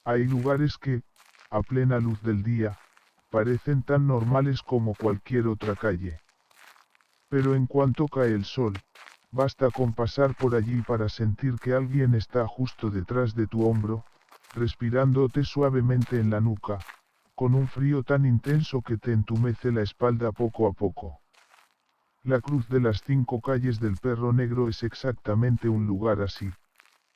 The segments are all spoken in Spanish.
Hay lugares que, a plena luz del día, parecen tan normales como cualquier otra calle. Pero en cuanto cae el sol, basta con pasar por allí para sentir que alguien está justo detrás de tu hombro, respirándote suavemente en la nuca, con un frío tan intenso que te entumece la espalda poco a poco. La cruz de las 5 calles del Perro Negro es exactamente un lugar así.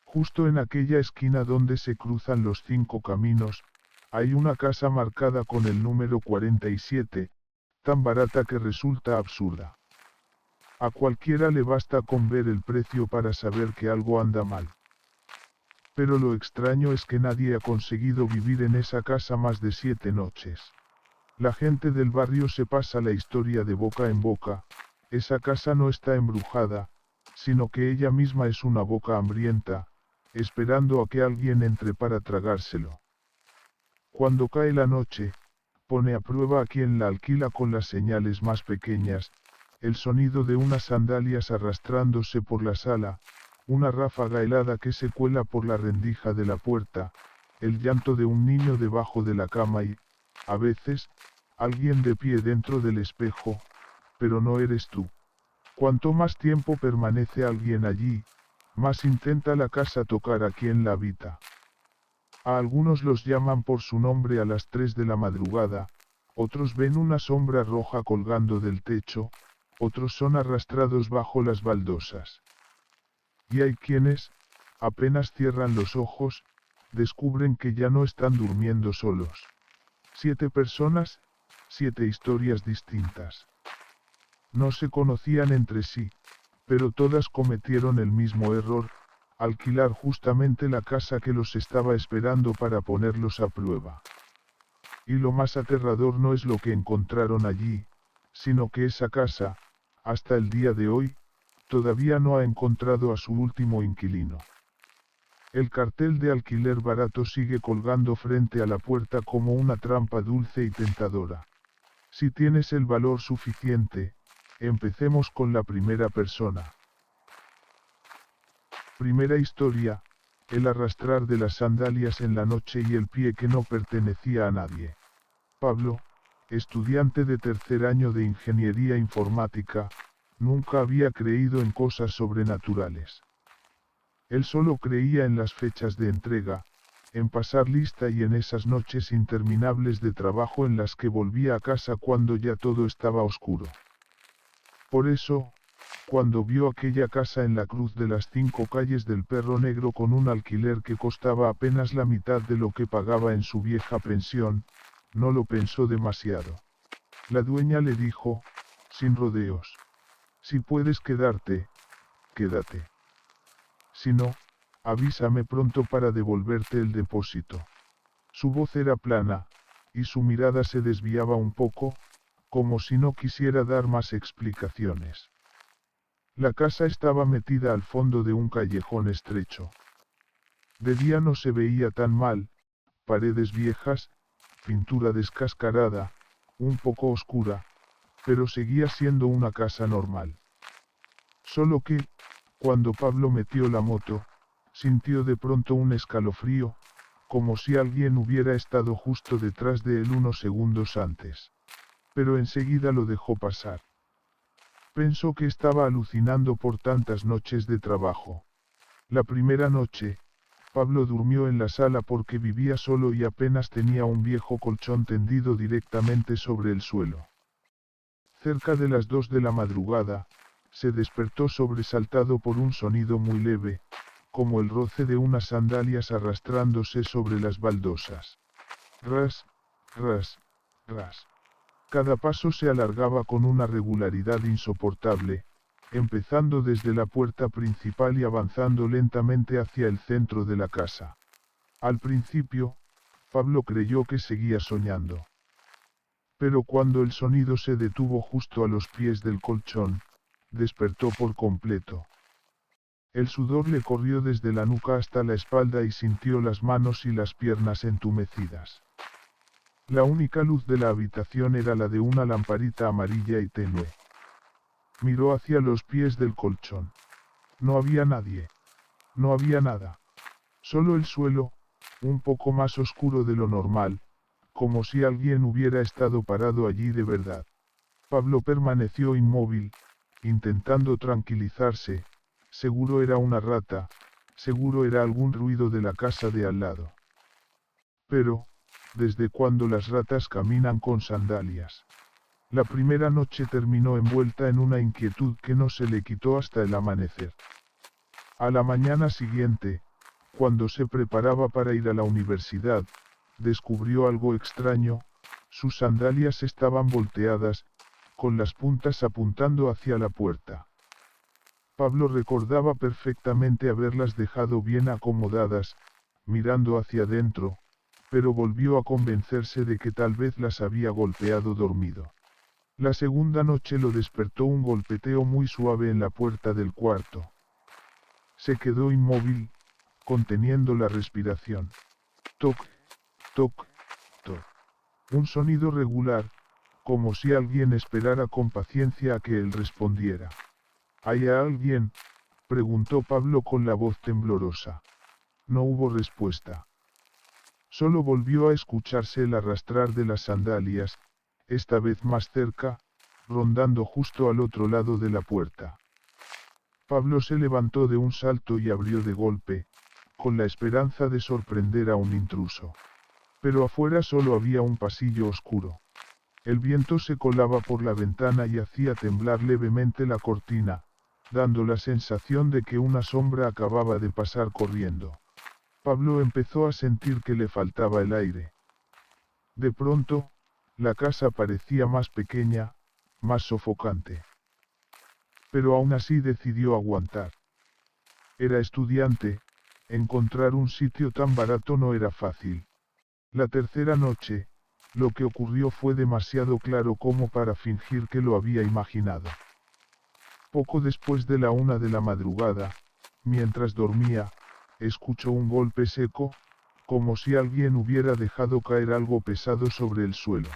Justo en aquella esquina donde se cruzan los 5 caminos, hay una casa marcada con el número 47, tan barata que resulta absurda. A cualquiera le basta con ver el precio para saber que algo anda mal. Pero lo extraño es que nadie ha conseguido vivir en esa casa más de 7 noches. La gente del barrio se pasa la historia de boca en boca. Esa casa no está embrujada, sino que ella misma es una boca hambrienta, esperando a que alguien entre para tragárselo. Cuando cae la noche, pone a prueba a quien la alquila con las señales más pequeñas, el sonido de unas sandalias arrastrándose por la sala, una ráfaga helada que se cuela por la rendija de la puerta, el llanto de un niño debajo de la cama y, a veces, alguien de pie dentro del espejo, pero no eres tú. Cuanto más tiempo permanece alguien allí, más intenta la casa tocar a quien la habita. A algunos los llaman por su nombre a las 3 de la madrugada, otros ven una sombra roja colgando del techo, otros son arrastrados bajo las baldosas. Y hay quienes, apenas cierran los ojos, descubren que ya no están durmiendo solos. 7 personas, 7 historias distintas. No se conocían entre sí, pero todas cometieron el mismo error, alquilar justamente la casa que los estaba esperando para ponerlos a prueba. Y lo más aterrador no es lo que encontraron allí, sino que esa casa, hasta el día de hoy, todavía no ha encontrado a su último inquilino. El cartel de alquiler barato sigue colgando frente a la puerta como una trampa dulce y tentadora. Si tienes el valor suficiente, empecemos con la primera persona. Primera historia, el arrastrar de las sandalias en la noche y el pie que no pertenecía a nadie. Pablo, estudiante de 3er año de ingeniería informática, nunca había creído en cosas sobrenaturales. Él solo creía en las fechas de entrega, en pasar lista y en esas noches interminables de trabajo en las que volvía a casa cuando ya todo estaba oscuro. Por eso, cuando vio aquella casa en la cruz de las 5 calles del Perro Negro con un alquiler que costaba apenas la mitad de lo que pagaba en su vieja pensión, no lo pensó demasiado. La dueña le dijo, sin rodeos: si puedes quedarte, quédate. Si no, avísame pronto para devolverte el depósito. Su voz era plana, y su mirada se desviaba un poco, como si no quisiera dar más explicaciones. La casa estaba metida al fondo de un callejón estrecho. De día no se veía tan mal, paredes viejas, pintura descascarada, un poco oscura, pero seguía siendo una casa normal. Solo que, cuando Pablo metió la moto, sintió de pronto un escalofrío, como si alguien hubiera estado justo detrás de él unos segundos antes. Pero enseguida lo dejó pasar. Pensó que estaba alucinando por tantas noches de trabajo. La primera noche, Pablo durmió en la sala porque vivía solo y apenas tenía un viejo colchón tendido directamente sobre el suelo. Cerca de las 2 de la madrugada, se despertó sobresaltado por un sonido muy leve, como el roce de unas sandalias arrastrándose sobre las baldosas. Ras, ras, ras. Cada paso se alargaba con una regularidad insoportable, empezando desde la puerta principal y avanzando lentamente hacia el centro de la casa. Al principio, Pablo creyó que seguía soñando. Pero cuando el sonido se detuvo justo a los pies del colchón, despertó por completo. El sudor le corrió desde la nuca hasta la espalda y sintió las manos y las piernas entumecidas. La única luz de la habitación era la de una lamparita amarilla y tenue. Miró hacia los pies del colchón. No había nadie. No había nada. Solo el suelo, un poco más oscuro de lo normal, como si alguien hubiera estado parado allí de verdad. Pablo permaneció inmóvil, intentando tranquilizarse, seguro era una rata, seguro era algún ruido de la casa de al lado. Pero, ¿desde cuándo las ratas caminan con sandalias? La primera noche terminó envuelta en una inquietud que no se le quitó hasta el amanecer. A la mañana siguiente, cuando se preparaba para ir a la universidad, descubrió algo extraño, sus sandalias estaban volteadas, con las puntas apuntando hacia la puerta. Pablo recordaba perfectamente haberlas dejado bien acomodadas, mirando hacia adentro, pero volvió a convencerse de que tal vez las había golpeado dormido. La segunda noche lo despertó un golpeteo muy suave en la puerta del cuarto. Se quedó inmóvil, conteniendo la respiración. Toc, toc, toc. Un sonido regular, como si alguien esperara con paciencia a que él respondiera. ¿Hay alguien?, preguntó Pablo con la voz temblorosa. No hubo respuesta. Solo volvió a escucharse el arrastrar de las sandalias, esta vez más cerca, rondando justo al otro lado de la puerta. Pablo se levantó de un salto y abrió de golpe, con la esperanza de sorprender a un intruso. Pero afuera solo había un pasillo oscuro. El viento se colaba por la ventana y hacía temblar levemente la cortina, dando la sensación de que una sombra acababa de pasar corriendo. Pablo empezó a sentir que le faltaba el aire. De pronto, la casa parecía más pequeña, más sofocante. Pero aún así decidió aguantar. Era estudiante, encontrar un sitio tan barato no era fácil. La tercera noche, lo que ocurrió fue demasiado claro como para fingir que lo había imaginado. Poco después de la 1 de la madrugada, mientras dormía, escuchó un golpe seco, como si alguien hubiera dejado caer algo pesado sobre el suelo.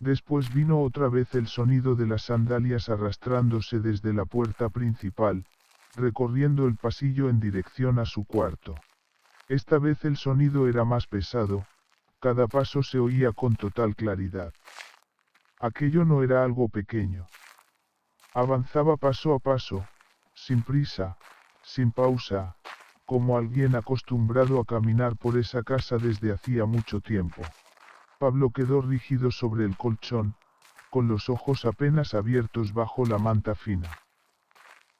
Después vino otra vez el sonido de las sandalias arrastrándose desde la puerta principal, recorriendo el pasillo en dirección a su cuarto. Esta vez el sonido era más pesado, cada paso se oía con total claridad. Aquello no era algo pequeño. Avanzaba paso a paso, sin prisa, sin pausa, como alguien acostumbrado a caminar por esa casa desde hacía mucho tiempo. Pablo quedó rígido sobre el colchón, con los ojos apenas abiertos bajo la manta fina.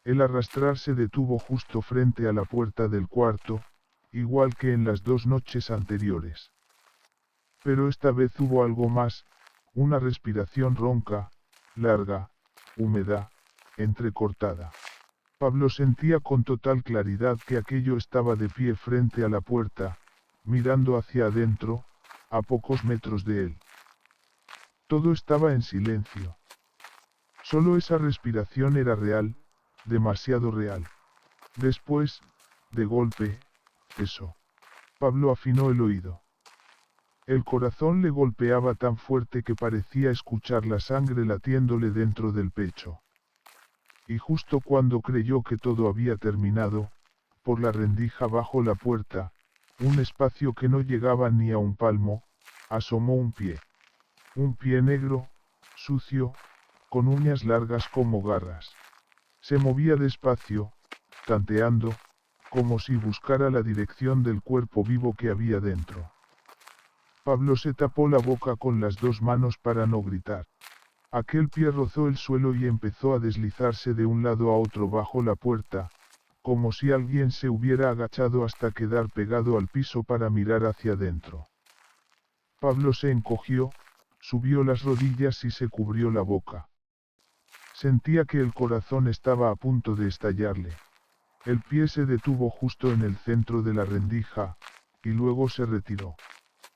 El arrastrar se detuvo justo frente a la puerta del cuarto, igual que en las 2 noches anteriores. Pero esta vez hubo algo más, una respiración ronca, larga, húmeda, entrecortada. Pablo sentía con total claridad que aquello estaba de pie frente a la puerta, mirando hacia adentro, a pocos metros de él. Todo estaba en silencio. Solo esa respiración era real, demasiado real. Después, de golpe, cesó. Pablo afinó el oído. El corazón le golpeaba tan fuerte que parecía escuchar la sangre latiéndole dentro del pecho. Y justo cuando creyó que todo había terminado, por la rendija bajo la puerta, un espacio que no llegaba ni a un palmo, asomó un pie. Un pie negro, sucio, con uñas largas como garras. Se movía despacio, tanteando, como si buscara la dirección del cuerpo vivo que había dentro. Pablo se tapó la boca con las 2 manos para no gritar. Aquel pie rozó el suelo y empezó a deslizarse de un lado a otro bajo la puerta, como si alguien se hubiera agachado hasta quedar pegado al piso para mirar hacia adentro. Pablo se encogió, subió las rodillas y se cubrió la boca. Sentía que el corazón estaba a punto de estallarle. El pie se detuvo justo en el centro de la rendija, y luego se retiró.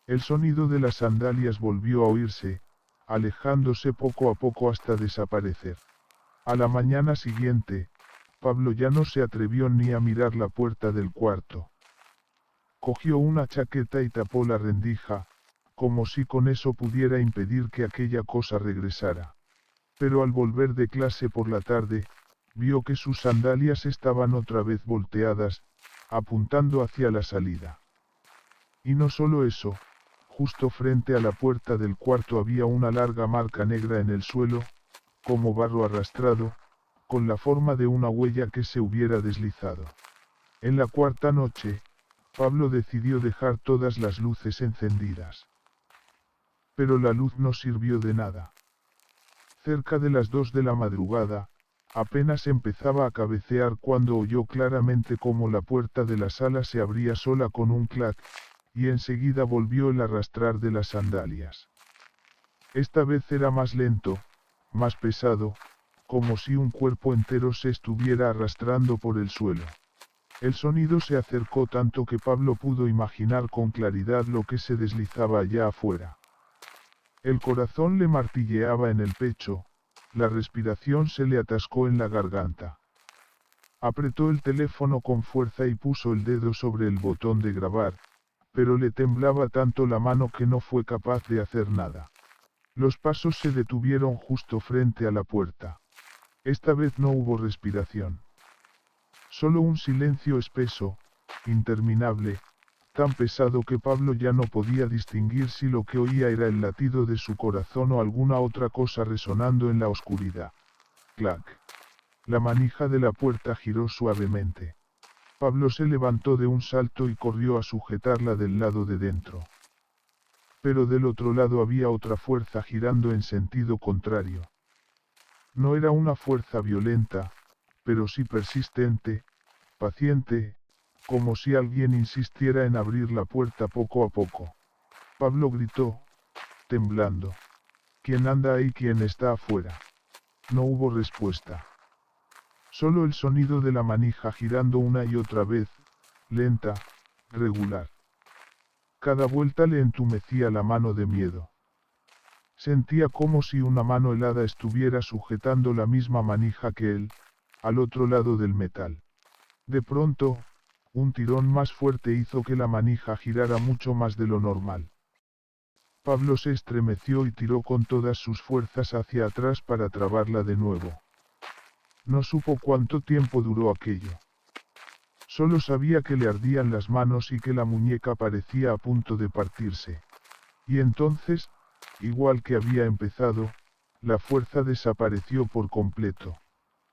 El sonido de las sandalias volvió a oírse, alejándose poco a poco hasta desaparecer. A la mañana siguiente, Pablo ya no se atrevió ni a mirar la puerta del cuarto. Cogió una chaqueta y tapó la rendija, como si con eso pudiera impedir que aquella cosa regresara. Pero al volver de clase por la tarde, vio que sus sandalias estaban otra vez volteadas, apuntando hacia la salida. Y no solo eso, justo frente a la puerta del cuarto había una larga marca negra en el suelo, como barro arrastrado, con la forma de una huella que se hubiera deslizado. En la cuarta noche, Pablo decidió dejar todas las luces encendidas. Pero la luz no sirvió de nada. Cerca de las 2 de la madrugada, apenas empezaba a cabecear cuando oyó claramente cómo la puerta de la sala se abría sola con un clac, y enseguida volvió el arrastrar de las sandalias. Esta vez era más lento, más pesado, como si un cuerpo entero se estuviera arrastrando por el suelo. El sonido se acercó tanto que Pablo pudo imaginar con claridad lo que se deslizaba allá afuera. El corazón le martilleaba en el pecho, la respiración se le atascó en la garganta. Apretó el teléfono con fuerza y puso el dedo sobre el botón de grabar, pero le temblaba tanto la mano que no fue capaz de hacer nada. Los pasos se detuvieron justo frente a la puerta. Esta vez no hubo respiración. Solo un silencio espeso, interminable, tan pesado que Pablo ya no podía distinguir si lo que oía era el latido de su corazón o alguna otra cosa resonando en la oscuridad. Clac. La manija de la puerta giró suavemente. Pablo se levantó de un salto y corrió a sujetarla del lado de dentro. Pero del otro lado había otra fuerza girando en sentido contrario. No era una fuerza violenta, pero sí persistente, paciente, como si alguien insistiera en abrir la puerta poco a poco. Pablo gritó, temblando. ¿Quién anda ahí? ¿Quién está afuera? No hubo respuesta. Solo el sonido de la manija girando una y otra vez, lenta, regular. Cada vuelta le entumecía la mano de miedo. Sentía como si una mano helada estuviera sujetando la misma manija que él, al otro lado del metal. De pronto, un tirón más fuerte hizo que la manija girara mucho más de lo normal. Pablo se estremeció y tiró con todas sus fuerzas hacia atrás para trabarla de nuevo. No supo cuánto tiempo duró aquello. Solo sabía que le ardían las manos y que la muñeca parecía a punto de partirse. Y entonces, igual que había empezado, la fuerza desapareció por completo.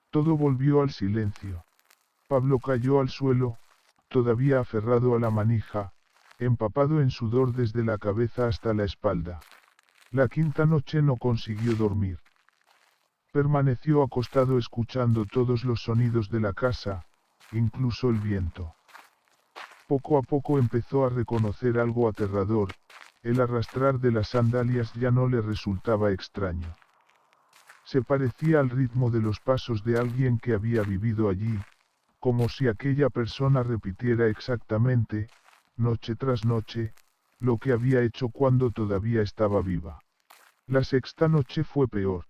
Todo volvió al silencio. Pablo cayó al suelo, todavía aferrado a la manija, empapado en sudor desde la cabeza hasta la espalda. La quinta noche no consiguió dormir. Permaneció acostado escuchando todos los sonidos de la casa, incluso el viento. Poco a poco empezó a reconocer algo aterrador, el arrastrar de las sandalias ya no le resultaba extraño. Se parecía al ritmo de los pasos de alguien que había vivido allí, como si aquella persona repitiera exactamente, noche tras noche, lo que había hecho cuando todavía estaba viva. La sexta noche fue peor.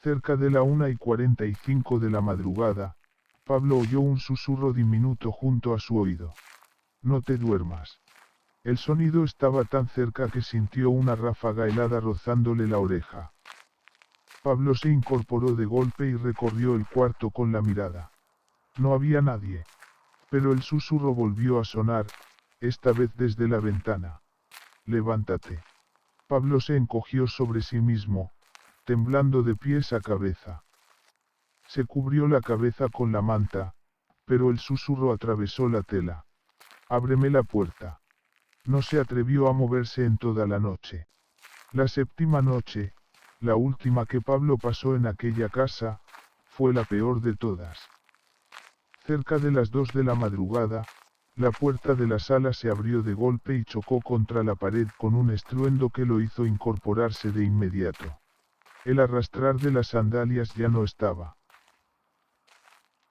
Cerca de la 1:45 de la madrugada, Pablo oyó un susurro diminuto junto a su oído. No te duermas. El sonido estaba tan cerca que sintió una ráfaga helada rozándole la oreja. Pablo se incorporó de golpe y recorrió el cuarto con la mirada. No había nadie. Pero el susurro volvió a sonar, esta vez desde la ventana. Levántate. Pablo se encogió sobre sí mismo, temblando de pies a cabeza. Se cubrió la cabeza con la manta, pero el susurro atravesó la tela. Ábreme la puerta. No se atrevió a moverse en toda la noche. La séptima noche, la última que Pablo pasó en aquella casa, fue la peor de todas. Cerca de las 2 de la madrugada, la puerta de la sala se abrió de golpe y chocó contra la pared con un estruendo que lo hizo incorporarse de inmediato. El arrastrar de las sandalias ya no estaba.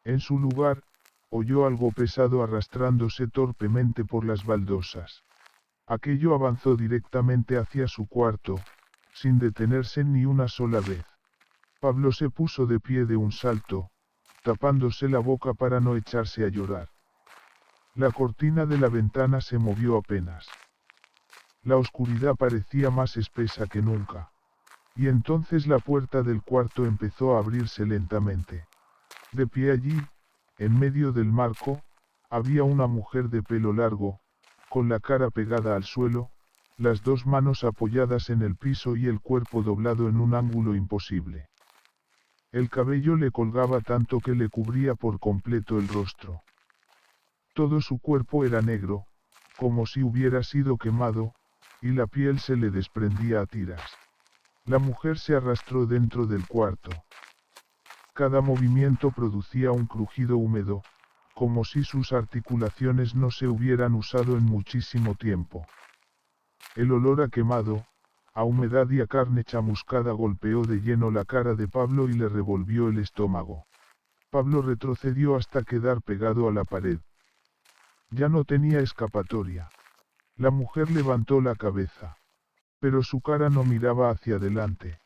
En su lugar, oyó algo pesado arrastrándose torpemente por las baldosas. Aquello avanzó directamente hacia su cuarto, sin detenerse ni una sola vez. Pablo se puso de pie de un salto, tapándose la boca para no echarse a llorar. La cortina de la ventana se movió apenas. La oscuridad parecía más espesa que nunca. Y entonces la puerta del cuarto empezó a abrirse lentamente. De pie allí, en medio del marco, había una mujer de pelo largo, con la cara pegada al suelo, las dos manos apoyadas en el piso y el cuerpo doblado en un ángulo imposible. El cabello le colgaba tanto que le cubría por completo el rostro. Todo su cuerpo era negro, como si hubiera sido quemado, y la piel se le desprendía a tiras. La mujer se arrastró dentro del cuarto. Cada movimiento producía un crujido húmedo, como si sus articulaciones no se hubieran usado en muchísimo tiempo. El olor a quemado, a humedad y a carne chamuscada golpeó de lleno la cara de Pablo y le revolvió el estómago. Pablo retrocedió hasta quedar pegado a la pared. Ya no tenía escapatoria. La mujer levantó la cabeza. Pero su cara no miraba hacia adelante.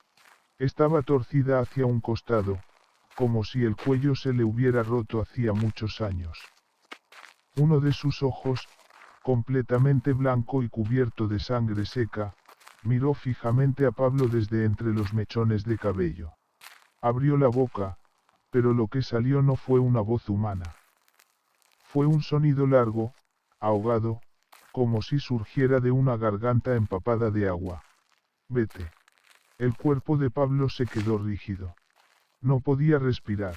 Estaba torcida hacia un costado, como si el cuello se le hubiera roto hacía muchos años. Uno de sus ojos, completamente blanco y cubierto de sangre seca, miró fijamente a Pablo desde entre los mechones de cabello. Abrió la boca, pero lo que salió no fue una voz humana. Fue un sonido largo, ahogado, como si surgiera de una garganta empapada de agua. Vete. El cuerpo de Pablo se quedó rígido. No podía respirar.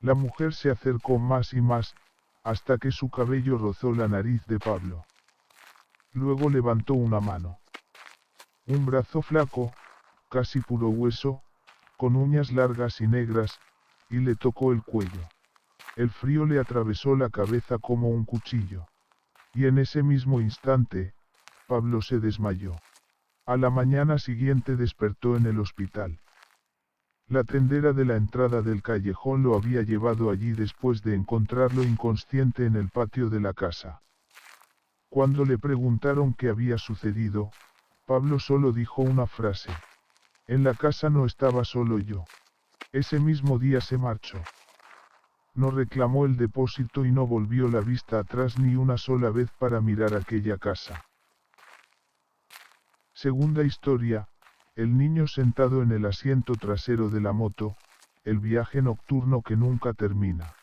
La mujer se acercó más y más, hasta que su cabello rozó la nariz de Pablo. Luego levantó una mano. Un brazo flaco, casi puro hueso, con uñas largas y negras, y le tocó el cuello. El frío le atravesó la cabeza como un cuchillo. Y en ese mismo instante, Pablo se desmayó. A la mañana siguiente despertó en el hospital. La tendera de la entrada del callejón lo había llevado allí después de encontrarlo inconsciente en el patio de la casa. Cuando le preguntaron qué había sucedido, Pablo solo dijo una frase. En la casa no estaba solo yo. Ese mismo día se marchó. No reclamó el depósito y no volvió la vista atrás ni una sola vez para mirar aquella casa. Segunda historia, el niño sentado en el asiento trasero de la moto, el viaje nocturno que nunca termina.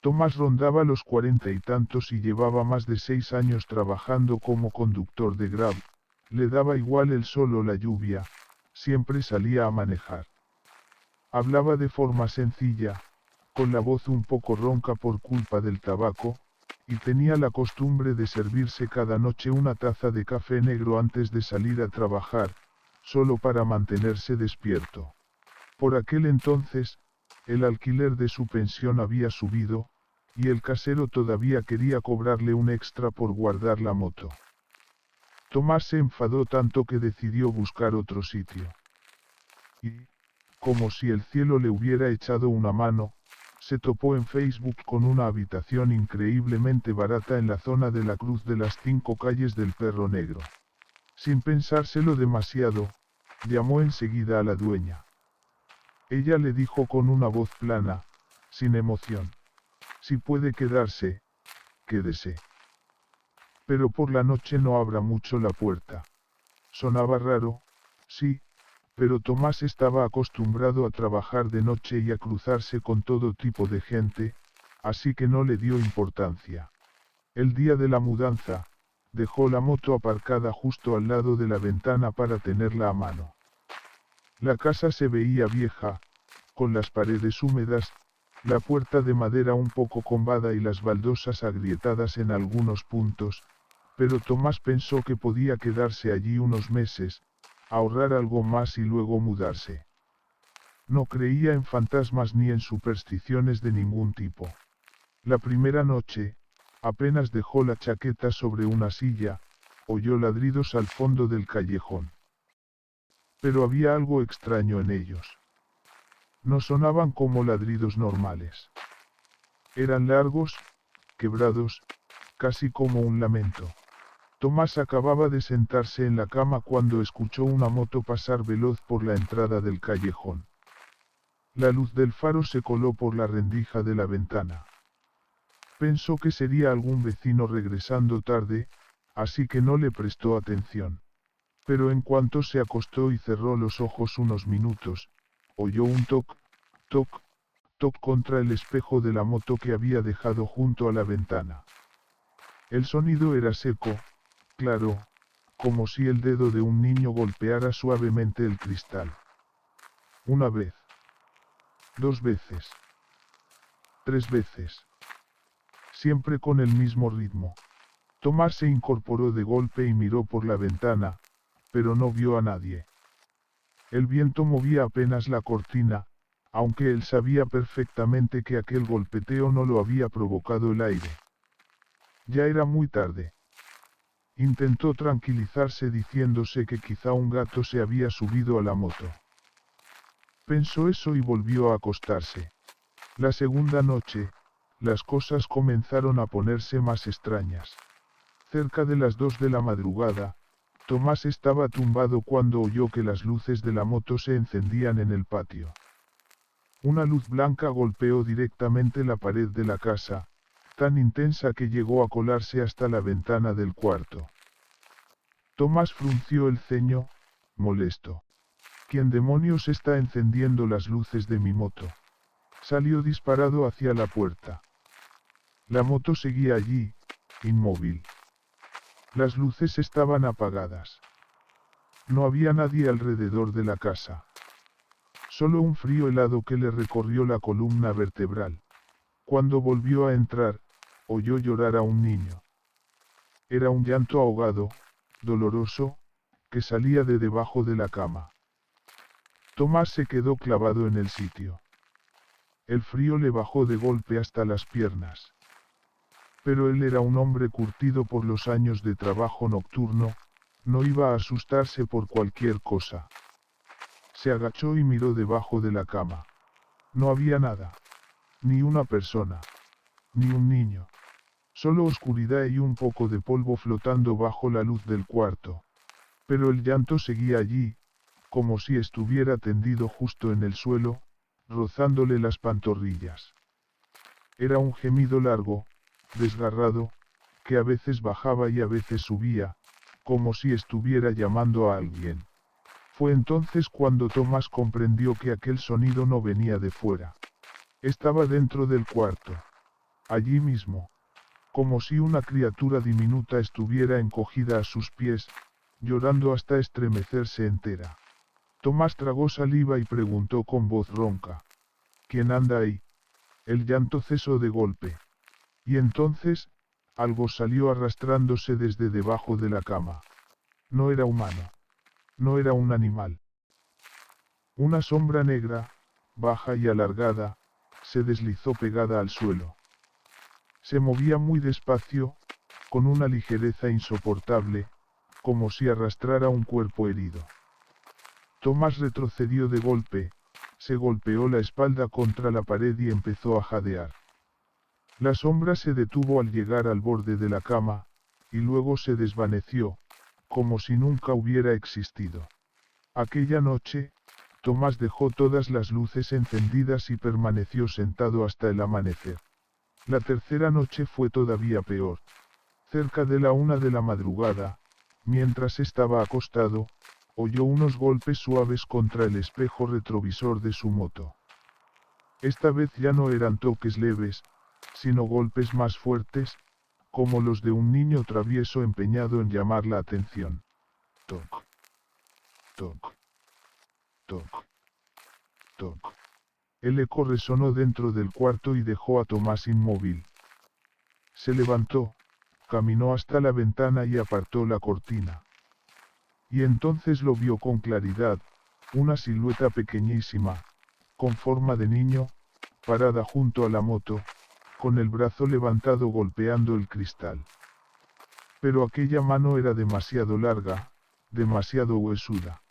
Tomás rondaba los 40 y tantos y llevaba más de 6 años trabajando como conductor de Grab. Le daba igual el sol o la lluvia, siempre salía a manejar. Hablaba de forma sencilla, con la voz un poco ronca por culpa del tabaco, y tenía la costumbre de servirse cada noche una taza de café negro antes de salir a trabajar, solo para mantenerse despierto. Por aquel entonces, el alquiler de su pensión había subido, y el casero todavía quería cobrarle un extra por guardar la moto. Tomás se enfadó tanto que decidió buscar otro sitio. Y, como si el cielo le hubiera echado una mano, se topó en Facebook con una habitación increíblemente barata en la zona de la Cruz de las 5 calles del Perro Negro. Sin pensárselo demasiado, llamó enseguida a la dueña. Ella le dijo con una voz plana, sin emoción. Si puede quedarse, quédese. Pero por la noche no abra mucho la puerta. Sonaba raro, sí, pero Tomás estaba acostumbrado a trabajar de noche y a cruzarse con todo tipo de gente, así que no le dio importancia. El día de la mudanza, dejó la moto aparcada justo al lado de la ventana para tenerla a mano. La casa se veía vieja, con las paredes húmedas, la puerta de madera un poco combada y las baldosas agrietadas en algunos puntos, pero Tomás pensó que podía quedarse allí unos meses, ahorrar algo más y luego mudarse. No creía en fantasmas ni en supersticiones de ningún tipo. La primera noche, apenas dejó la chaqueta sobre una silla, oyó ladridos al fondo del callejón. Pero había algo extraño en ellos. No sonaban como ladridos normales. Eran largos, quebrados, casi como un lamento. Tomás acababa de sentarse en la cama cuando escuchó una moto pasar veloz por la entrada del callejón. La luz del faro se coló por la rendija de la ventana. Pensó que sería algún vecino regresando tarde, así que no le prestó atención. Pero en cuanto se acostó y cerró los ojos unos minutos, oyó un toc, toc, toc contra el espejo de la moto que había dejado junto a la ventana. El sonido era seco, claro, como si el dedo de un niño golpeara suavemente el cristal. Una vez. 2 veces. 3 veces. Siempre con el mismo ritmo. Tomás se incorporó de golpe y miró por la ventana, pero no vio a nadie. El viento movía apenas la cortina, aunque él sabía perfectamente que aquel golpeteo no lo había provocado el aire. Ya era muy tarde. Intentó tranquilizarse diciéndose que quizá un gato se había subido a la moto. Pensó eso y volvió a acostarse. La segunda noche, las cosas comenzaron a ponerse más extrañas. Cerca de las 2 de la madrugada, Tomás estaba tumbado cuando oyó que las luces de la moto se encendían en el patio. Una luz blanca golpeó directamente la pared de la casa, tan intensa que llegó a colarse hasta la ventana del cuarto. Tomás frunció el ceño, molesto. ¿Quién demonios está encendiendo las luces de mi moto? Salió disparado hacia la puerta. La moto seguía allí, inmóvil. Las luces estaban apagadas. No había nadie alrededor de la casa. Solo un frío helado que le recorrió la columna vertebral. Cuando volvió a entrar, oyó llorar a un niño. Era un llanto ahogado, doloroso, que salía de debajo de la cama. Tomás se quedó clavado en el sitio. El frío le bajó de golpe hasta las piernas. Pero él era un hombre curtido por los años de trabajo nocturno, no iba a asustarse por cualquier cosa. Se agachó y miró debajo de la cama. No había nada. Ni una persona. Ni un niño. Solo oscuridad y un poco de polvo flotando bajo la luz del cuarto. Pero el llanto seguía allí, como si estuviera tendido justo en el suelo, rozándole las pantorrillas. Era un gemido largo, desgarrado, que a veces bajaba y a veces subía, como si estuviera llamando a alguien. Fue entonces cuando Tomás comprendió que aquel sonido no venía de fuera. Estaba dentro del cuarto. Allí mismo. Como si una criatura diminuta estuviera encogida a sus pies, llorando hasta estremecerse entera. Tomás tragó saliva y preguntó con voz ronca. ¿Quién anda ahí? El llanto cesó de golpe. Y entonces, algo salió arrastrándose desde debajo de la cama. No era humano. No era un animal. Una sombra negra, baja y alargada, se deslizó pegada al suelo. Se movía muy despacio, con una ligereza insoportable, como si arrastrara un cuerpo herido. Tomás retrocedió de golpe, se golpeó la espalda contra la pared y empezó a jadear. La sombra se detuvo al llegar al borde de la cama, y luego se desvaneció, como si nunca hubiera existido. Aquella noche, Tomás dejó todas las luces encendidas y permaneció sentado hasta el amanecer. La tercera noche fue todavía peor. Cerca de la 1 de la madrugada, mientras estaba acostado, oyó unos golpes suaves contra el espejo retrovisor de su moto. Esta vez ya no eran toques leves, sino golpes más fuertes, como los de un niño travieso empeñado en llamar la atención. Toc. Toc. Toc. Toc. El eco resonó dentro del cuarto y dejó a Tomás inmóvil. Se levantó, caminó hasta la ventana y apartó la cortina. Y entonces lo vio con claridad, una silueta pequeñísima, con forma de niño, parada junto a la moto, con el brazo levantado golpeando el cristal. Pero aquella mano era demasiado larga, demasiado huesuda.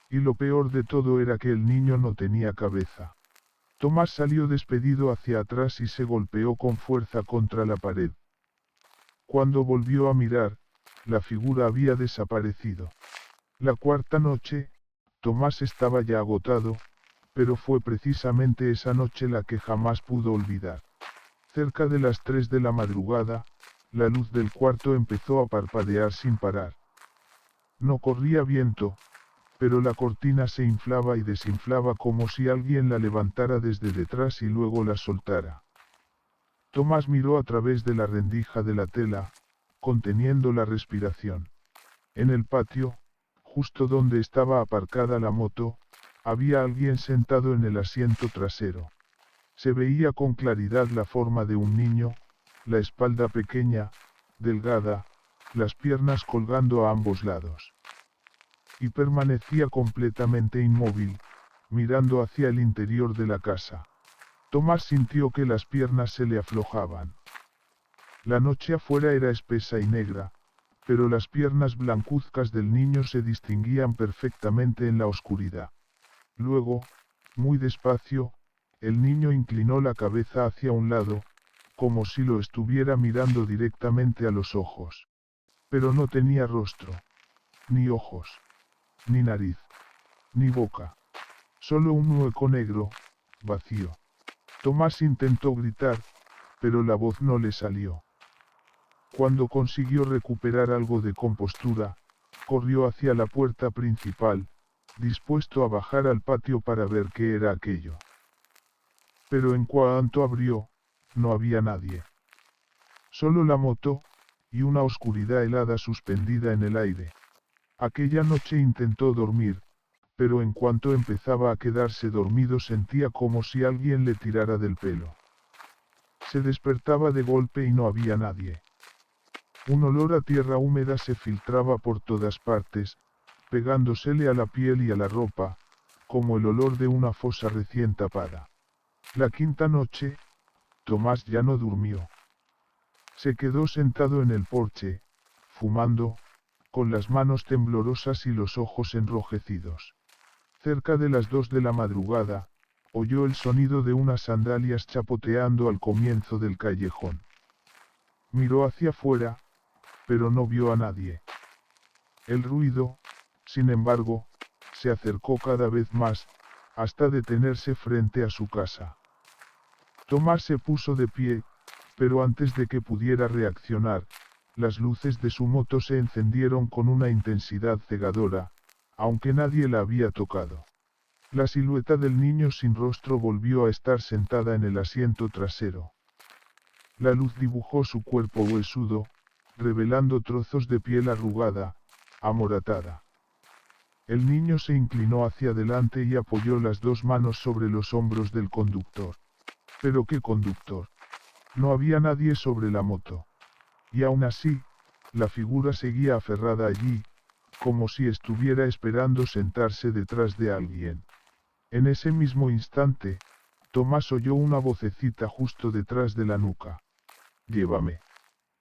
Y lo peor de todo era que el niño no tenía cabeza. Tomás salió despedido hacia atrás y se golpeó con fuerza contra la pared. Cuando volvió a mirar, la figura había desaparecido. La cuarta noche, Tomás estaba ya agotado, pero fue precisamente esa noche la que jamás pudo olvidar. Cerca de las 3 de la madrugada, la luz del cuarto empezó a parpadear sin parar. No corría viento, pero la cortina se inflaba y desinflaba como si alguien la levantara desde detrás y luego la soltara. Tomás miró a través de la rendija de la tela, conteniendo la respiración. En el patio, justo donde estaba aparcada la moto, había alguien sentado en el asiento trasero. Se veía con claridad la forma de un niño, la espalda pequeña, delgada, las piernas colgando a ambos lados. Y permanecía completamente inmóvil, mirando hacia el interior de la casa. Tomás sintió que las piernas se le aflojaban. La noche afuera era espesa y negra, pero las piernas blancuzcas del niño se distinguían perfectamente en la oscuridad. Luego, muy despacio, el niño inclinó la cabeza hacia un lado, como si lo estuviera mirando directamente a los ojos. Pero no tenía rostro, ni ojos, ni nariz, ni boca. Solo un hueco negro, vacío. Tomás intentó gritar, pero la voz no le salió. Cuando consiguió recuperar algo de compostura, corrió hacia la puerta principal, dispuesto a bajar al patio para ver qué era aquello. Pero en cuanto abrió, no había nadie. Solo la moto, y una oscuridad helada suspendida en el aire. Aquella noche intentó dormir, pero en cuanto empezaba a quedarse dormido sentía como si alguien le tirara del pelo. Se despertaba de golpe y no había nadie. Un olor a tierra húmeda se filtraba por todas partes, pegándosele a la piel y a la ropa, como el olor de una fosa recién tapada. La quinta noche, Tomás ya no durmió. Se quedó sentado en el porche, fumando, con las manos temblorosas y los ojos enrojecidos. Cerca de las 2 de la madrugada, oyó el sonido de unas sandalias chapoteando al comienzo del callejón. Miró hacia afuera, pero no vio a nadie. El ruido, sin embargo, se acercó cada vez más, hasta detenerse frente a su casa. Tomás se puso de pie, pero antes de que pudiera reaccionar, las luces de su moto se encendieron con una intensidad cegadora, aunque nadie la había tocado. La silueta del niño sin rostro volvió a estar sentada en el asiento trasero. La luz dibujó su cuerpo huesudo, revelando trozos de piel arrugada, amoratada. El niño se inclinó hacia adelante y apoyó las 2 manos sobre los hombros del conductor. ¿Pero qué conductor? No había nadie sobre la moto. Y aún así, la figura seguía aferrada allí, como si estuviera esperando sentarse detrás de alguien. En ese mismo instante, Tomás oyó una vocecita justo detrás de la nuca. «Llévame».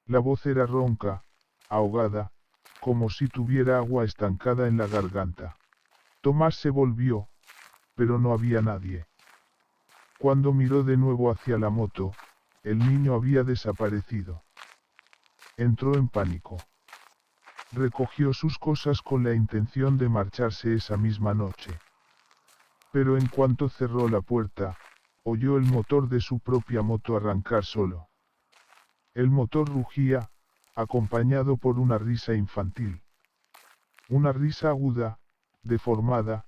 La voz era ronca, ahogada, como si tuviera agua estancada en la garganta. Tomás se volvió, pero no había nadie. Cuando miró de nuevo hacia la moto, el niño había desaparecido. Entró en pánico. Recogió sus cosas con la intención de marcharse esa misma noche. Pero en cuanto cerró la puerta, oyó el motor de su propia moto arrancar solo. El motor rugía, acompañado por una risa infantil. Una risa aguda, deformada,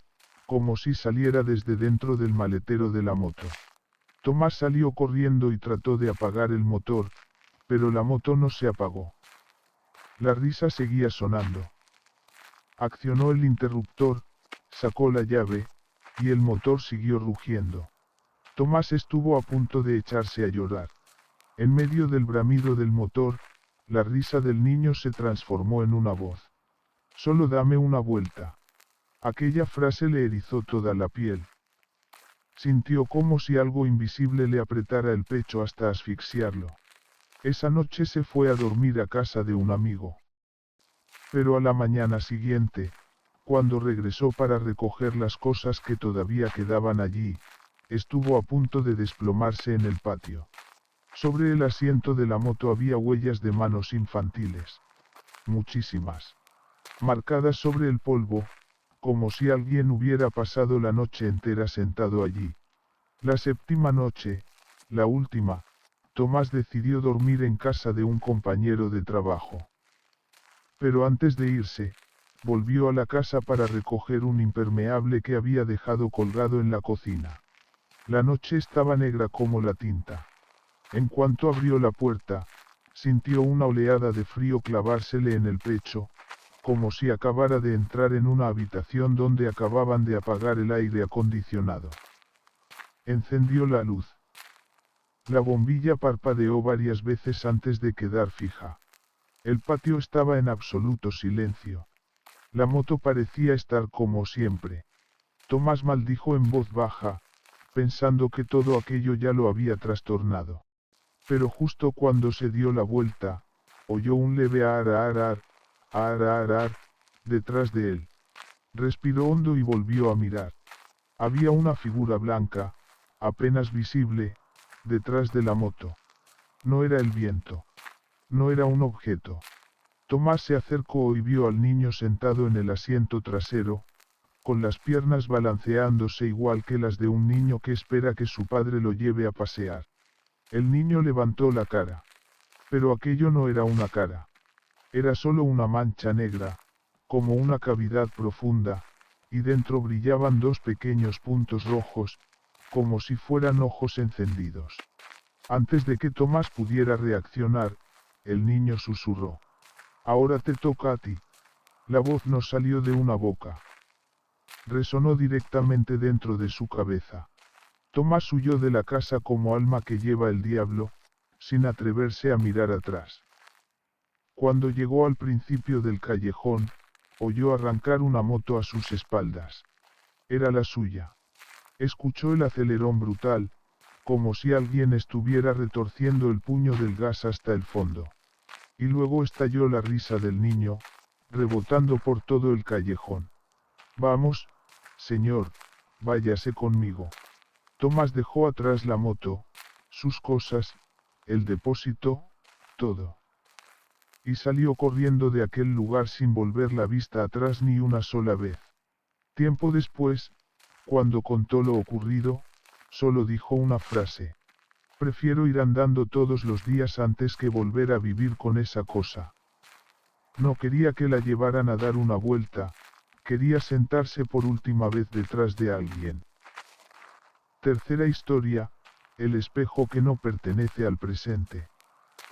como si saliera desde dentro del maletero de la moto. Tomás salió corriendo y trató de apagar el motor, pero la moto no se apagó. La risa seguía sonando. Accionó el interruptor, sacó la llave, y el motor siguió rugiendo. Tomás estuvo a punto de echarse a llorar. En medio del bramido del motor, la risa del niño se transformó en una voz. «Solo dame una vuelta». Aquella frase le erizó toda la piel. Sintió como si algo invisible le apretara el pecho hasta asfixiarlo. Esa noche se fue a dormir a casa de un amigo. Pero a la mañana siguiente, cuando regresó para recoger las cosas que todavía quedaban allí, estuvo a punto de desplomarse en el patio. Sobre el asiento de la moto había huellas de manos infantiles. Muchísimas. Marcadas sobre el polvo, como si alguien hubiera pasado la noche entera sentado allí. La séptima noche, la última, Tomás decidió dormir en casa de un compañero de trabajo. Pero antes de irse, volvió a la casa para recoger un impermeable que había dejado colgado en la cocina. La noche estaba negra como la tinta. En cuanto abrió la puerta, sintió una oleada de frío clavársele en el pecho, como si acabara de entrar en una habitación donde acababan de apagar el aire acondicionado. Encendió la luz. La bombilla parpadeó varias veces antes de quedar fija. El patio estaba en absoluto silencio. La moto parecía estar como siempre. Tomás maldijo en voz baja, pensando que todo aquello ya lo había trastornado. Pero justo cuando se dio la vuelta, oyó un leve ar, detrás de él. Respiró hondo y volvió a mirar. Había una figura blanca, apenas visible, detrás de la moto. No era el viento. No era un objeto. Tomás se acercó y vio al niño sentado en el asiento trasero, con las piernas balanceándose igual que las de un niño que espera que su padre lo lleve a pasear. El niño levantó la cara. Pero aquello no era una cara. Era solo una mancha negra, como una cavidad profunda, y dentro brillaban dos pequeños puntos rojos, como si fueran ojos encendidos. Antes de que Tomás pudiera reaccionar, el niño susurró. Ahora te toca a ti. La voz no salió de una boca. Resonó directamente dentro de su cabeza. Tomás huyó de la casa como alma que lleva el diablo, sin atreverse a mirar atrás. Cuando llegó al principio del callejón, oyó arrancar una moto a sus espaldas. Era la suya. Escuchó el acelerón brutal, como si alguien estuviera retorciendo el puño del gas hasta el fondo. Y luego estalló la risa del niño, rebotando por todo el callejón. Vamos, señor, váyase conmigo. Tomás dejó atrás la moto, sus cosas, el depósito, todo. Y salió corriendo de aquel lugar sin volver la vista atrás ni una sola vez. Tiempo después, cuando contó lo ocurrido, solo dijo una frase. Prefiero ir andando todos los días antes que volver a vivir con esa cosa. No quería que la llevaran a dar una vuelta, quería sentarse por última vez detrás de alguien. Tercera historia, el espejo que no pertenece al presente.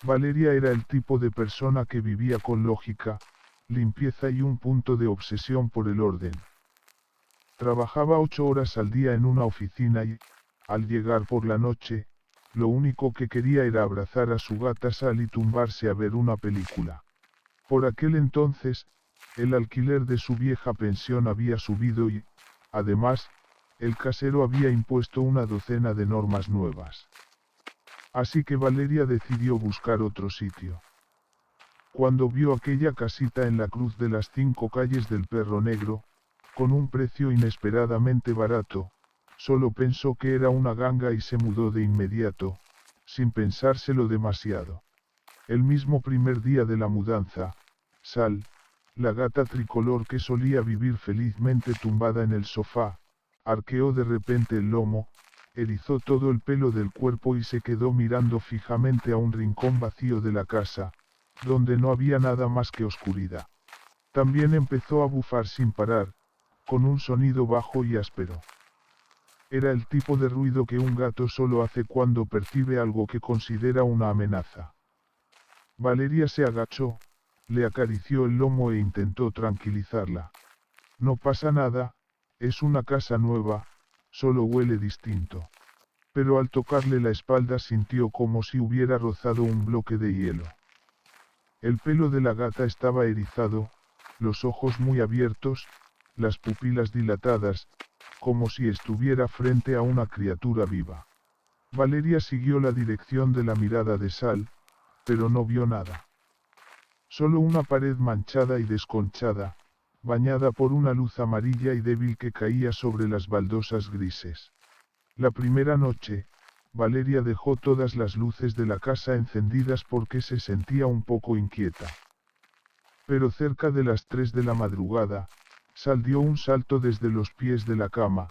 Valeria era el tipo de persona que vivía con lógica, limpieza y un punto de obsesión por el orden. Trabajaba 8 horas al día en una oficina y, al llegar por la noche, lo único que quería era abrazar a su gata Sal y tumbarse a ver una película. Por aquel entonces, el alquiler de su vieja pensión había subido y, además, el casero había impuesto una docena de normas nuevas. Así que Valeria decidió buscar otro sitio. Cuando vio aquella casita en la cruz de las 5 calles del Perro Negro, con un precio inesperadamente barato, solo pensó que era una ganga y se mudó de inmediato, sin pensárselo demasiado. El mismo primer día de la mudanza, Sal, la gata tricolor que solía vivir felizmente tumbada en el sofá, arqueó de repente el lomo, erizó todo el pelo del cuerpo y se quedó mirando fijamente a un rincón vacío de la casa, donde no había nada más que oscuridad. También empezó a bufar sin parar, con un sonido bajo y áspero. Era el tipo de ruido que un gato solo hace cuando percibe algo que considera una amenaza. Valeria se agachó, le acarició el lomo e intentó tranquilizarla. No pasa nada, es una casa nueva, solo huele distinto. Pero al tocarle la espalda sintió como si hubiera rozado un bloque de hielo. El pelo de la gata estaba erizado, los ojos muy abiertos, las pupilas dilatadas, como si estuviera frente a una criatura viva. Valeria siguió la dirección de la mirada de Sal, pero no vio nada. Solo una pared manchada y desconchada, bañada por una luz amarilla y débil que caía sobre las baldosas grises. La primera noche, Valeria dejó todas las luces de la casa encendidas porque se sentía un poco inquieta. Pero cerca de las 3 de la madrugada, Sal dio un salto desde los pies de la cama,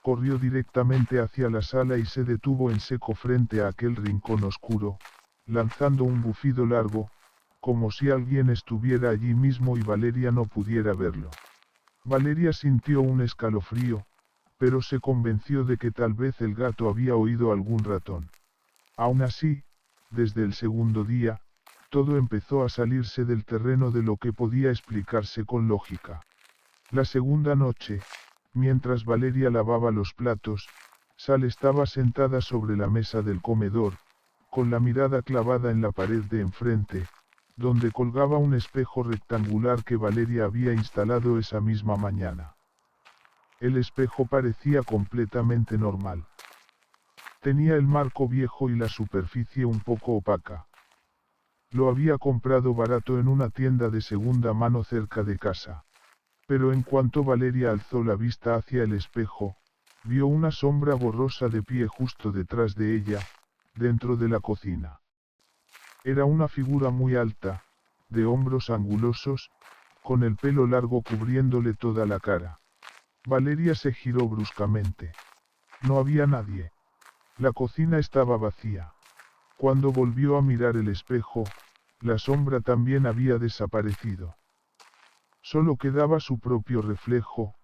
corrió directamente hacia la sala y se detuvo en seco frente a aquel rincón oscuro, lanzando un bufido largo, como si alguien estuviera allí mismo y Valeria no pudiera verlo. Valeria sintió un escalofrío, pero se convenció de que tal vez el gato había oído algún ratón. Aún así, desde el segundo día, todo empezó a salirse del terreno de lo que podía explicarse con lógica. La segunda noche, mientras Valeria lavaba los platos, Sal estaba sentada sobre la mesa del comedor, con la mirada clavada en la pared de enfrente, donde colgaba un espejo rectangular que Valeria había instalado esa misma mañana. El espejo parecía completamente normal. Tenía el marco viejo y la superficie un poco opaca. Lo había comprado barato en una tienda de segunda mano cerca de casa. Pero en cuanto Valeria alzó la vista hacia el espejo, vio una sombra borrosa de pie justo detrás de ella, dentro de la cocina. Era una figura muy alta, de hombros angulosos, con el pelo largo cubriéndole toda la cara. Valeria se giró bruscamente. No había nadie. La cocina estaba vacía. Cuando volvió a mirar el espejo, la sombra también había desaparecido. Solo quedaba su propio reflejo,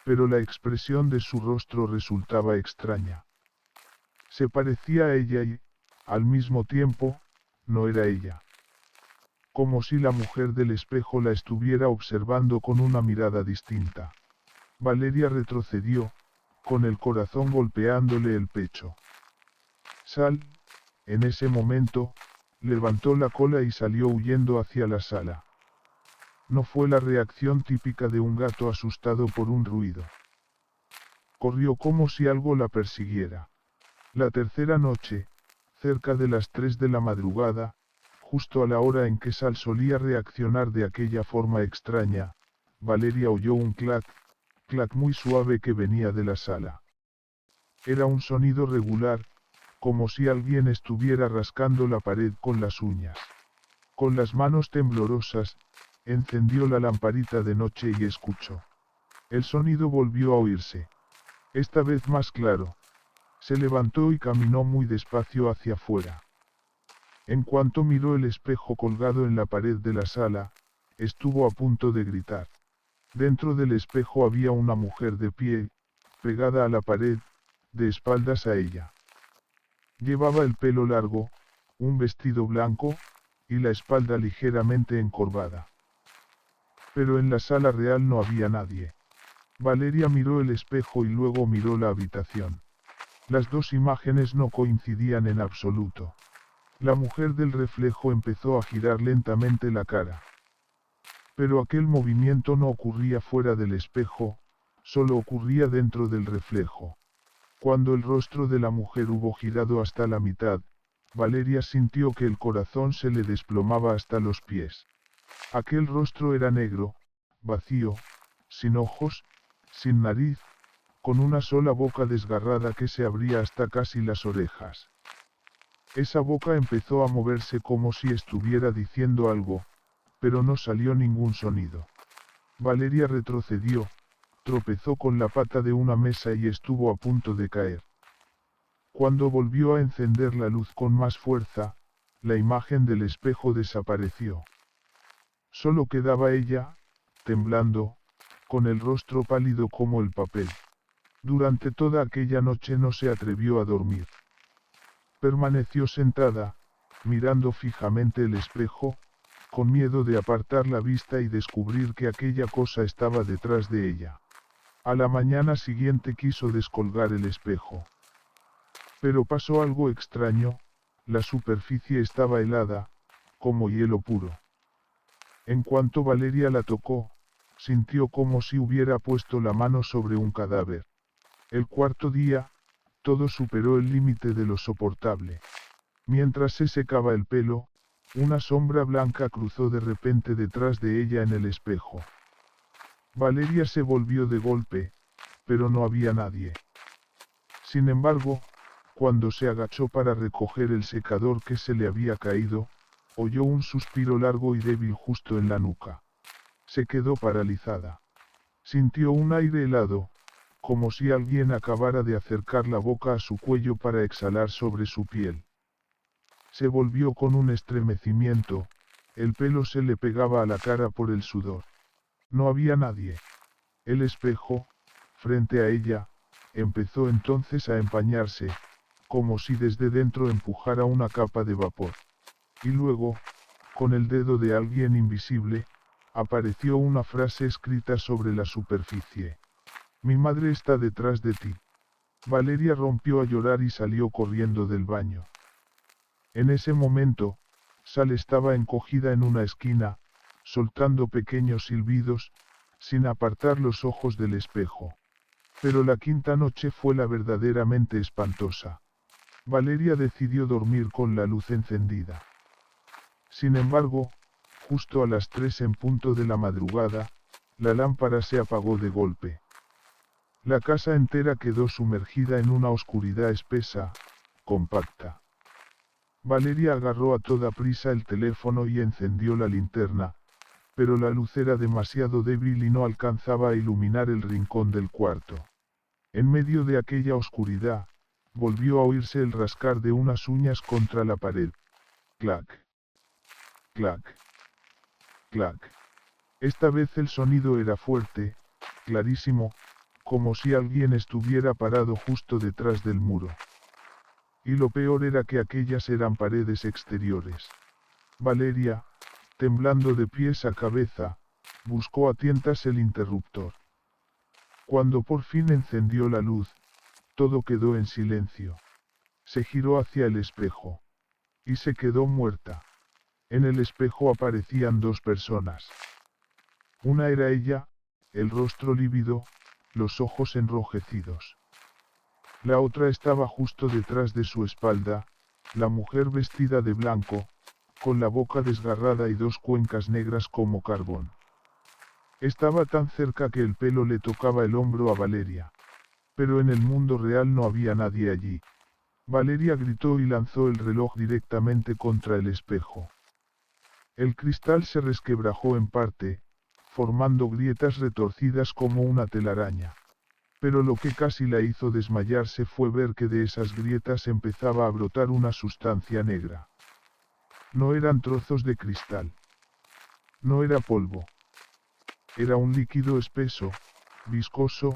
pero la expresión de su rostro resultaba extraña. Se parecía a ella y, al mismo tiempo, no era ella. Como si la mujer del espejo la estuviera observando con una mirada distinta. Valeria retrocedió, con el corazón golpeándole el pecho. Sal, en ese momento, levantó la cola y salió huyendo hacia la sala. No fue la reacción típica de un gato asustado por un ruido. Corrió como si algo la persiguiera. La tercera noche, cerca de las 3 de la madrugada, justo a la hora en que Sal solía reaccionar de aquella forma extraña, Valeria oyó un clac, clac muy suave que venía de la sala. Era un sonido regular, como si alguien estuviera rascando la pared con las uñas. Con las manos temblorosas, encendió la lamparita de noche y escuchó. El sonido volvió a oírse. Esta vez más claro. Se levantó y caminó muy despacio hacia afuera. En cuanto miró el espejo colgado en la pared de la sala, estuvo a punto de gritar. Dentro del espejo había una mujer de pie, pegada a la pared, de espaldas a ella. Llevaba el pelo largo, un vestido blanco, y la espalda ligeramente encorvada. Pero en la sala real no había nadie. Valeria miró el espejo y luego miró la habitación. Las dos imágenes no coincidían en absoluto. La mujer del reflejo empezó a girar lentamente la cara. Pero aquel movimiento no ocurría fuera del espejo, solo ocurría dentro del reflejo. Cuando el rostro de la mujer hubo girado hasta la mitad, Valeria sintió que el corazón se le desplomaba hasta los pies. Aquel rostro era negro, vacío, sin ojos, sin nariz, con una sola boca desgarrada que se abría hasta casi las orejas. Esa boca empezó a moverse como si estuviera diciendo algo, pero no salió ningún sonido. Valeria retrocedió, tropezó con la pata de una mesa y estuvo a punto de caer. Cuando volvió a encender la luz con más fuerza, la imagen del espejo desapareció. Solo quedaba ella, temblando, con el rostro pálido como el papel. Durante toda aquella noche no se atrevió a dormir. Permaneció sentada, mirando fijamente el espejo, con miedo de apartar la vista y descubrir que aquella cosa estaba detrás de ella. A la mañana siguiente quiso descolgar el espejo. Pero pasó algo extraño, la superficie estaba helada, como hielo puro. En cuanto Valeria la tocó, sintió como si hubiera puesto la mano sobre un cadáver. El cuarto día, todo superó el límite de lo soportable. Mientras se secaba el pelo, una sombra blanca cruzó de repente detrás de ella en el espejo. Valeria se volvió de golpe, pero no había nadie. Sin embargo, cuando se agachó para recoger el secador que se le había caído, oyó un suspiro largo y débil justo en la nuca. Se quedó paralizada. Sintió un aire helado, como si alguien acabara de acercar la boca a su cuello para exhalar sobre su piel. Se volvió con un estremecimiento, el pelo se le pegaba a la cara por el sudor. No había nadie. El espejo, frente a ella, empezó entonces a empañarse, como si desde dentro empujara una capa de vapor. Y luego, con el dedo de alguien invisible, apareció una frase escrita sobre la superficie. Mi madre está detrás de ti. Valeria rompió a llorar y salió corriendo del baño. En ese momento, Sal estaba encogida en una esquina, soltando pequeños silbidos, sin apartar los ojos del espejo. Pero la quinta noche fue la verdaderamente espantosa. Valeria decidió dormir con la luz encendida. Sin embargo, justo a las 3 en punto de la madrugada, la lámpara se apagó de golpe. La casa entera quedó sumergida en una oscuridad espesa, compacta. Valeria agarró a toda prisa el teléfono y encendió la linterna, pero la luz era demasiado débil y no alcanzaba a iluminar el rincón del cuarto. En medio de aquella oscuridad, volvió a oírse el rascar de unas uñas contra la pared. Clac. Clac. Clac. Esta vez el sonido era fuerte, clarísimo, como si alguien estuviera parado justo detrás del muro. Y lo peor era que aquellas eran paredes exteriores. Valeria, temblando de pies a cabeza, buscó a tientas el interruptor. Cuando por fin encendió la luz, todo quedó en silencio. Se giró hacia el espejo. Y se quedó muerta. En el espejo aparecían dos personas. Una era ella, el rostro lívido, los ojos enrojecidos. La otra estaba justo detrás de su espalda, la mujer vestida de blanco, con la boca desgarrada y dos cuencas negras como carbón. Estaba tan cerca que el pelo le tocaba el hombro a Valeria. Pero en el mundo real no había nadie allí. Valeria gritó y lanzó el reloj directamente contra el espejo. El cristal se resquebrajó en parte, formando grietas retorcidas como una telaraña. Pero lo que casi la hizo desmayarse fue ver que de esas grietas empezaba a brotar una sustancia negra. No eran trozos de cristal. No era polvo. Era un líquido espeso, viscoso,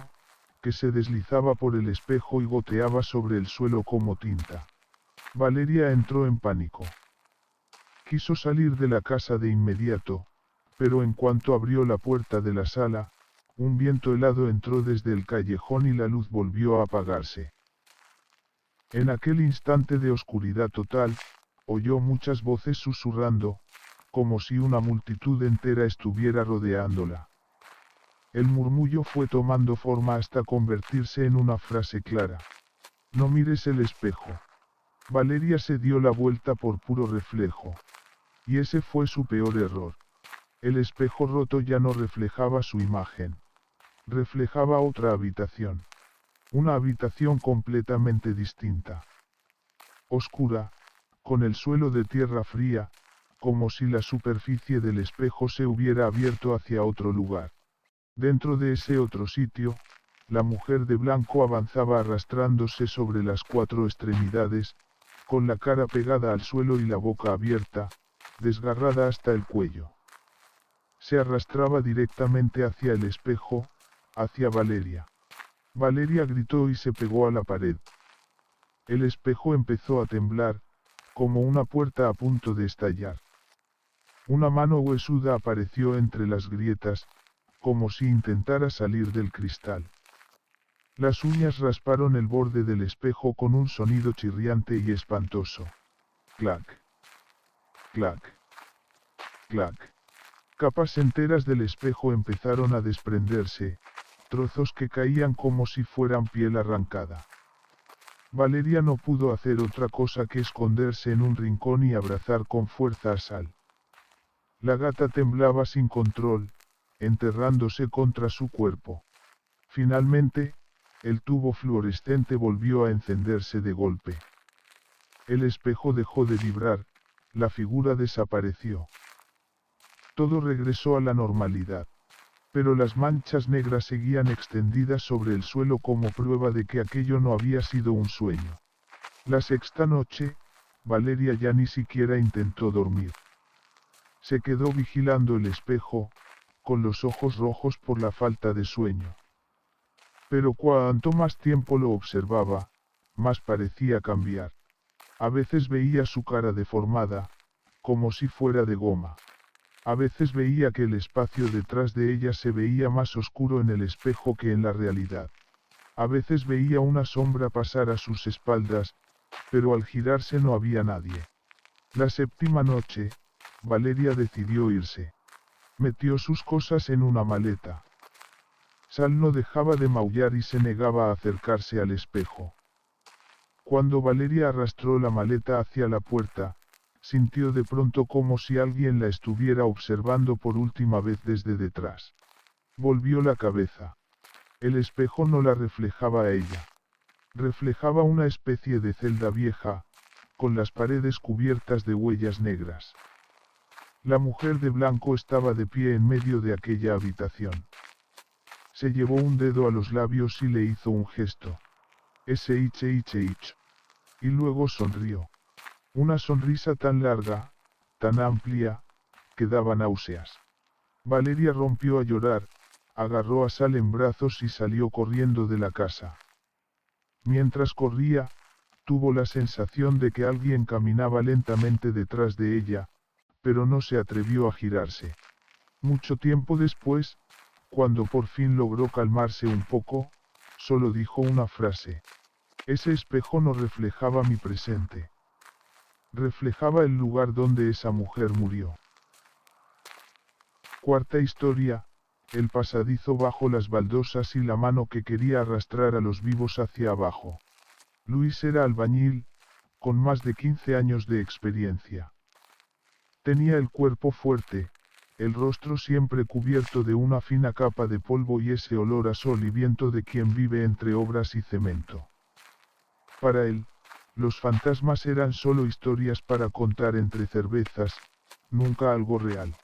que se deslizaba por el espejo y goteaba sobre el suelo como tinta. Valeria entró en pánico. Quiso salir de la casa de inmediato, pero en cuanto abrió la puerta de la sala, un viento helado entró desde el callejón y la luz volvió a apagarse. En aquel instante de oscuridad total, oyó muchas voces susurrando, como si una multitud entera estuviera rodeándola. El murmullo fue tomando forma hasta convertirse en una frase clara. No mires el espejo. Valeria se dio la vuelta por puro reflejo. Y ese fue su peor error. El espejo roto ya no reflejaba su imagen. Reflejaba otra habitación. Una habitación completamente distinta. Oscura, con el suelo de tierra fría, como si la superficie del espejo se hubiera abierto hacia otro lugar. Dentro de ese otro sitio, la mujer de blanco avanzaba arrastrándose sobre las cuatro extremidades, con la cara pegada al suelo y la boca abierta, desgarrada hasta el cuello. Se arrastraba directamente hacia el espejo, hacia Valeria. Valeria gritó y se pegó a la pared. El espejo empezó a temblar, como una puerta a punto de estallar. Una mano huesuda apareció entre las grietas, como si intentara salir del cristal. Las uñas rasparon el borde del espejo con un sonido chirriante y espantoso. Clac. Clac. Clac. Capas enteras del espejo empezaron a desprenderse, trozos que caían como si fueran piel arrancada. Valeria no pudo hacer otra cosa que esconderse en un rincón y abrazar con fuerza a Sal. La gata temblaba sin control, enterrándose contra su cuerpo. Finalmente, el tubo fluorescente volvió a encenderse de golpe. El espejo dejó de vibrar, la figura desapareció. Todo regresó a la normalidad. Pero las manchas negras seguían extendidas sobre el suelo como prueba de que aquello no había sido un sueño. La sexta noche, Valeria ya ni siquiera intentó dormir. Se quedó vigilando el espejo, con los ojos rojos por la falta de sueño. Pero cuanto más tiempo lo observaba, más parecía cambiar. A veces veía su cara deformada, como si fuera de goma. A veces veía que el espacio detrás de ella se veía más oscuro en el espejo que en la realidad. A veces veía una sombra pasar a sus espaldas, pero al girarse no había nadie. La séptima noche, Valeria decidió irse. Metió sus cosas en una maleta. Sal no dejaba de maullar y se negaba a acercarse al espejo. Cuando Valeria arrastró la maleta hacia la puerta, sintió de pronto como si alguien la estuviera observando por última vez desde detrás. Volvió la cabeza. El espejo no la reflejaba a ella. Reflejaba una especie de celda vieja, con las paredes cubiertas de huellas negras. La mujer de blanco estaba de pie en medio de aquella habitación. Se llevó un dedo a los labios y le hizo un gesto. SHH. Y luego sonrió. Una sonrisa tan larga, tan amplia, que daba náuseas. Valeria rompió a llorar, agarró a Sal en brazos y salió corriendo de la casa. Mientras corría, tuvo la sensación de que alguien caminaba lentamente detrás de ella, pero no se atrevió a girarse. Mucho tiempo después, cuando por fin logró calmarse un poco, solo dijo una frase. Ese espejo no reflejaba mi presente. Reflejaba el lugar donde esa mujer murió. Cuarta historia, el pasadizo bajo las baldosas y la mano que quería arrastrar a los vivos hacia abajo. Luis era albañil, con más de 15 años de experiencia. Tenía el cuerpo fuerte, el rostro siempre cubierto de una fina capa de polvo y ese olor a sol y viento de quien vive entre obras y cemento. Para él, los fantasmas eran solo historias para contar entre cervezas, nunca algo real.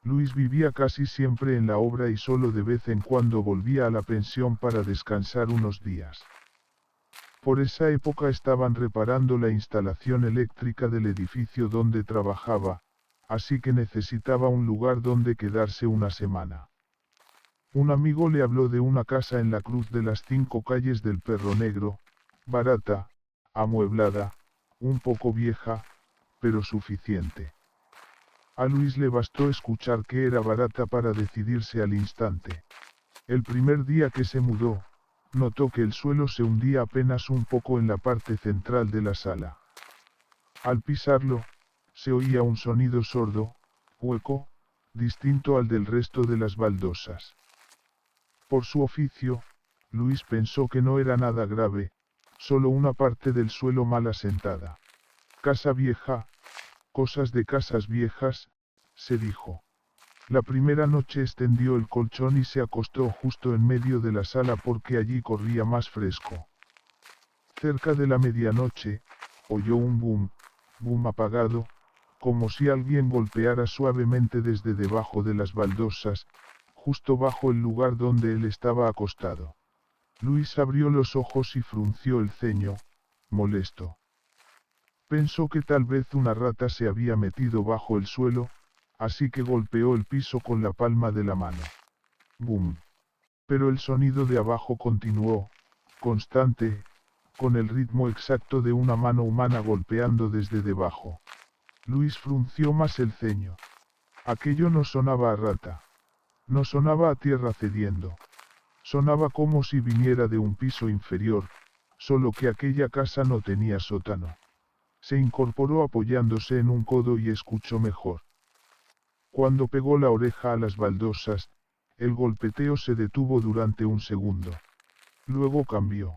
Luis vivía casi siempre en la obra y solo de vez en cuando volvía a la pensión para descansar unos días. Por esa época estaban reparando la instalación eléctrica del edificio donde trabajaba, así que necesitaba un lugar donde quedarse una semana. Un amigo le habló de una casa en la Cruz de las 5 calles del Perro Negro, barata, amueblada, un poco vieja, pero suficiente. A Luis le bastó escuchar que era barata para decidirse al instante. El primer día que se mudó, notó que el suelo se hundía apenas un poco en la parte central de la sala. Al pisarlo, se oía un sonido sordo, hueco, distinto al del resto de las baldosas. Por su oficio, Luis pensó que no era nada grave, solo una parte del suelo mal asentada. Casa vieja, cosas de casas viejas, se dijo. La primera noche extendió el colchón y se acostó justo en medio de la sala porque allí corría más fresco. Cerca de la medianoche, oyó un boom apagado, como si alguien golpeara suavemente desde debajo de las baldosas, justo bajo el lugar donde él estaba acostado. Luis abrió los ojos y frunció el ceño, molesto. Pensó que tal vez una rata se había metido bajo el suelo, así que golpeó el piso con la palma de la mano. ¡Bum! Pero el sonido de abajo continuó, constante, con el ritmo exacto de una mano humana golpeando desde debajo. Luis frunció más el ceño. Aquello no sonaba a rata. No sonaba a tierra cediendo. Sonaba como si viniera de un piso inferior, solo que aquella casa no tenía sótano. Se incorporó apoyándose en un codo y escuchó mejor. Cuando pegó la oreja a las baldosas, el golpeteo se detuvo durante un segundo. Luego cambió.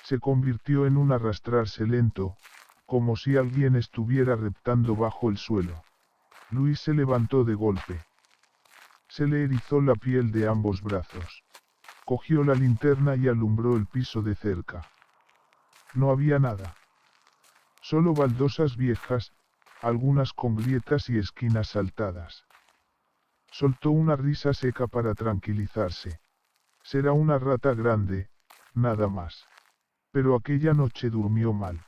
Se convirtió en un arrastrarse lento, como si alguien estuviera reptando bajo el suelo. Luis se levantó de golpe. Se le erizó la piel de ambos brazos. Cogió la linterna y alumbró el piso de cerca. No había nada. Solo baldosas viejas, algunas con grietas y esquinas saltadas. Soltó una risa seca para tranquilizarse. Será una rata grande, nada más. Pero aquella noche durmió mal.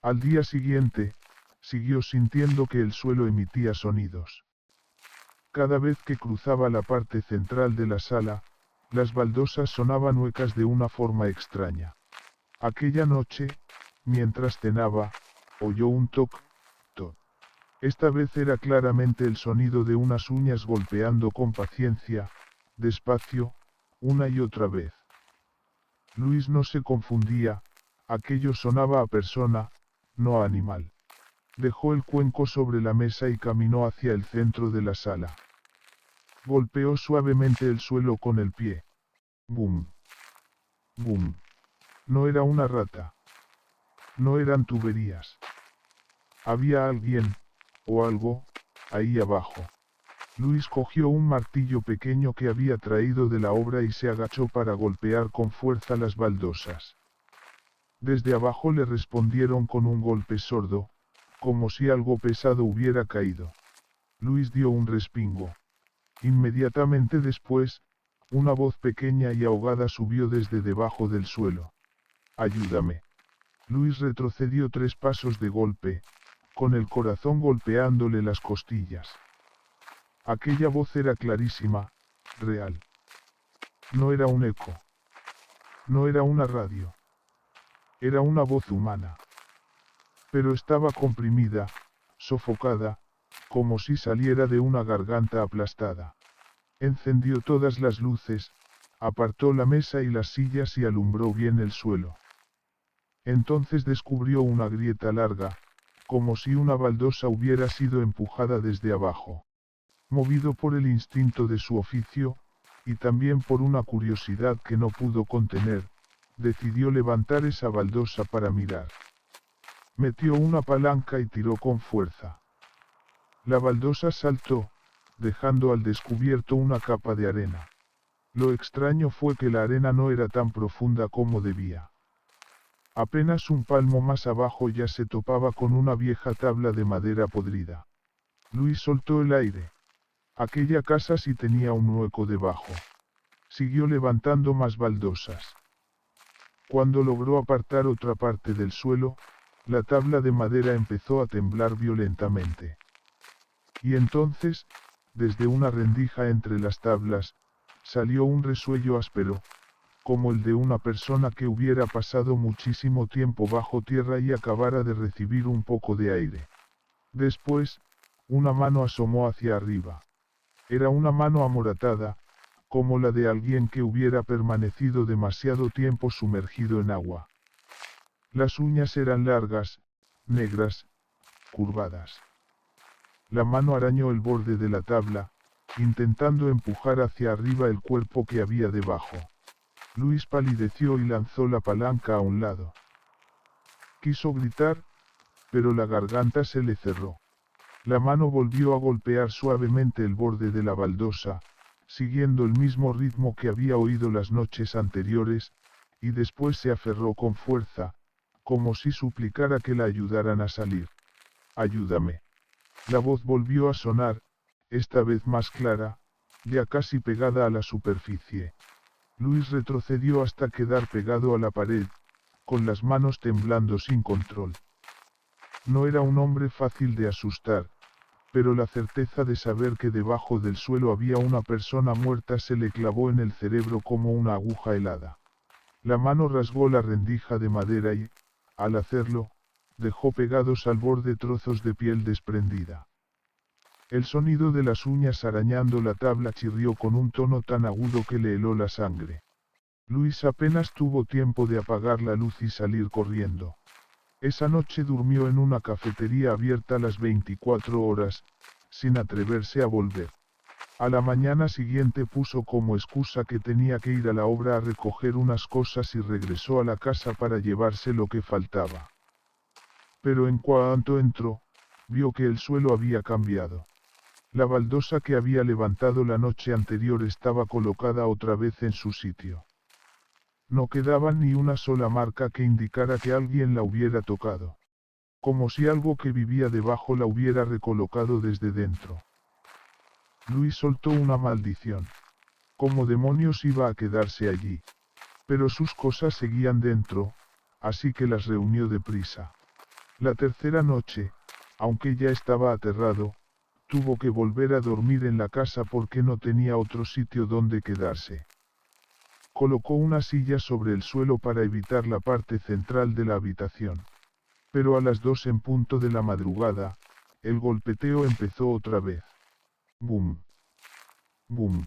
Al día siguiente, siguió sintiendo que el suelo emitía sonidos. Cada vez que cruzaba la parte central de la sala, las baldosas sonaban huecas de una forma extraña. Aquella noche, mientras cenaba, oyó un toc, toc. Esta vez era claramente el sonido de unas uñas golpeando con paciencia, despacio, una y otra vez. Luis no se confundía, aquello sonaba a persona, no a animal. Dejó el cuenco sobre la mesa y caminó hacia el centro de la sala. Golpeó suavemente el suelo con el pie. Bum. Bum. No era una rata. No eran tuberías. Había alguien, o algo, ahí abajo. Luis cogió un martillo pequeño que había traído de la obra y se agachó para golpear con fuerza las baldosas. Desde abajo le respondieron con un golpe sordo, como si algo pesado hubiera caído. Luis dio un respingo. Inmediatamente después, una voz pequeña y ahogada subió desde debajo del suelo. «Ayúdame». Luis retrocedió 3 pasos de golpe, con el corazón golpeándole las costillas. Aquella voz era clarísima, real. No era un eco. No era una radio. Era una voz humana. Pero estaba comprimida, sofocada, como si saliera de una garganta aplastada. Encendió todas las luces, apartó la mesa y las sillas y alumbró bien el suelo. Entonces descubrió una grieta larga, como si una baldosa hubiera sido empujada desde abajo. Movido por el instinto de su oficio, y también por una curiosidad que no pudo contener, decidió levantar esa baldosa para mirar. Metió una palanca y tiró con fuerza. La baldosa saltó, dejando al descubierto una capa de arena. Lo extraño fue que la arena no era tan profunda como debía. Apenas un palmo más abajo ya se topaba con una vieja tabla de madera podrida. Luis soltó el aire. Aquella casa sí tenía un hueco debajo. Siguió levantando más baldosas. Cuando logró apartar otra parte del suelo, la tabla de madera empezó a temblar violentamente. Y entonces, desde una rendija entre las tablas, salió un resuello áspero, como el de una persona que hubiera pasado muchísimo tiempo bajo tierra y acabara de recibir un poco de aire. Después, una mano asomó hacia arriba. Era una mano amoratada, como la de alguien que hubiera permanecido demasiado tiempo sumergido en agua. Las uñas eran largas, negras, curvadas. La mano arañó el borde de la tabla, intentando empujar hacia arriba el cuerpo que había debajo. Luis palideció y lanzó la palanca a un lado. Quiso gritar, pero la garganta se le cerró. La mano volvió a golpear suavemente el borde de la baldosa, siguiendo el mismo ritmo que había oído las noches anteriores, y después se aferró con fuerza, como si suplicara que la ayudaran a salir. «Ayúdame». La voz volvió a sonar, esta vez más clara, ya casi pegada a la superficie. Luis retrocedió hasta quedar pegado a la pared, con las manos temblando sin control. No era un hombre fácil de asustar, pero la certeza de saber que debajo del suelo había una persona muerta se le clavó en el cerebro como una aguja helada. La mano rasgó la rendija de madera y, al hacerlo, dejó pegados al borde trozos de piel desprendida. El sonido de las uñas arañando la tabla chirrió con un tono tan agudo que le heló la sangre. Luis apenas tuvo tiempo de apagar la luz y salir corriendo. Esa noche durmió en una cafetería abierta las 24 horas, sin atreverse a volver. A la mañana siguiente puso como excusa que tenía que ir a la obra a recoger unas cosas y regresó a la casa para llevarse lo que faltaba. Pero en cuanto entró, vio que el suelo había cambiado. La baldosa que había levantado la noche anterior estaba colocada otra vez en su sitio. No quedaba ni una sola marca que indicara que alguien la hubiera tocado. Como si algo que vivía debajo la hubiera recolocado desde dentro. Luis soltó una maldición. ¿Cómo demonios iba a quedarse allí? Pero sus cosas seguían dentro, así que las reunió deprisa. La tercera noche, aunque ya estaba aterrado, tuvo que volver a dormir en la casa porque no tenía otro sitio donde quedarse. Colocó una silla sobre el suelo para evitar la parte central de la habitación. Pero a las 2 en punto de la madrugada, el golpeteo empezó otra vez. Bum. Bum.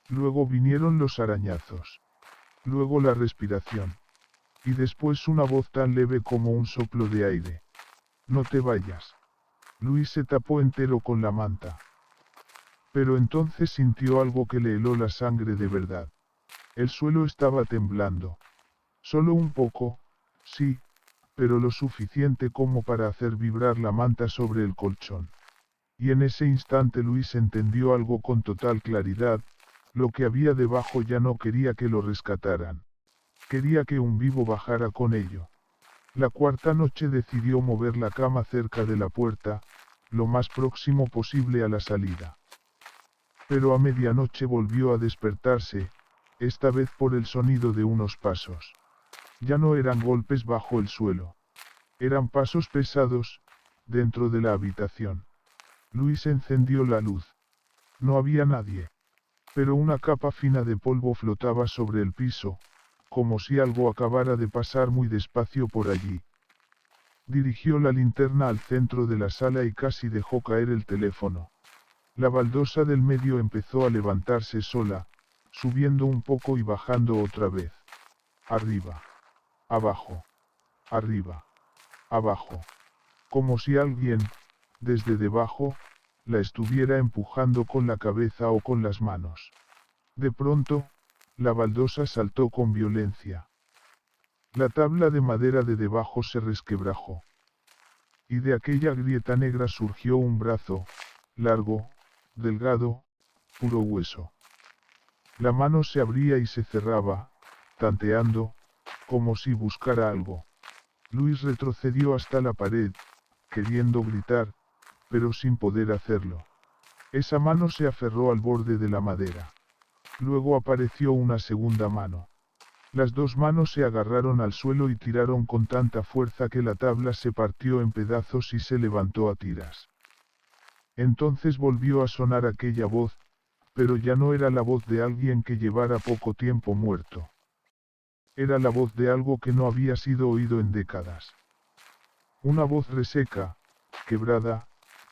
Luego vinieron los arañazos. Luego la respiración. Y después una voz tan leve como un soplo de aire. No te vayas. Luis se tapó entero con la manta. Pero entonces sintió algo que le heló la sangre de verdad. El suelo estaba temblando. Solo un poco, sí, pero lo suficiente como para hacer vibrar la manta sobre el colchón. Y en ese instante Luis entendió algo con total claridad, lo que había debajo ya no quería que lo rescataran. Quería que un vivo bajara con ello. La cuarta noche decidió mover la cama cerca de la puerta, lo más próximo posible a la salida. Pero a medianoche volvió a despertarse, esta vez por el sonido de unos pasos. Ya no eran golpes bajo el suelo. Eran pasos pesados, dentro de la habitación. Luis encendió la luz. No había nadie. Pero una capa fina de polvo flotaba sobre el piso, como si algo acabara de pasar muy despacio por allí. Dirigió la linterna al centro de la sala y casi dejó caer el teléfono. La baldosa del medio empezó a levantarse sola, subiendo un poco y bajando otra vez. Arriba. Abajo. Arriba. Abajo. Como si alguien, desde debajo, la estuviera empujando con la cabeza o con las manos. De pronto, la baldosa saltó con violencia. La tabla de madera de debajo se resquebrajó. Y de aquella grieta negra surgió un brazo, largo, delgado, puro hueso. La mano se abría y se cerraba, tanteando, como si buscara algo. Luis retrocedió hasta la pared, queriendo gritar, pero sin poder hacerlo. Esa mano se aferró al borde de la madera. Luego apareció una segunda mano. Las dos manos se agarraron al suelo y tiraron con tanta fuerza que la tabla se partió en pedazos y se levantó a tiras. Entonces volvió a sonar aquella voz, pero ya no era la voz de alguien que llevara poco tiempo muerto. Era la voz de algo que no había sido oído en décadas. Una voz reseca, quebrada,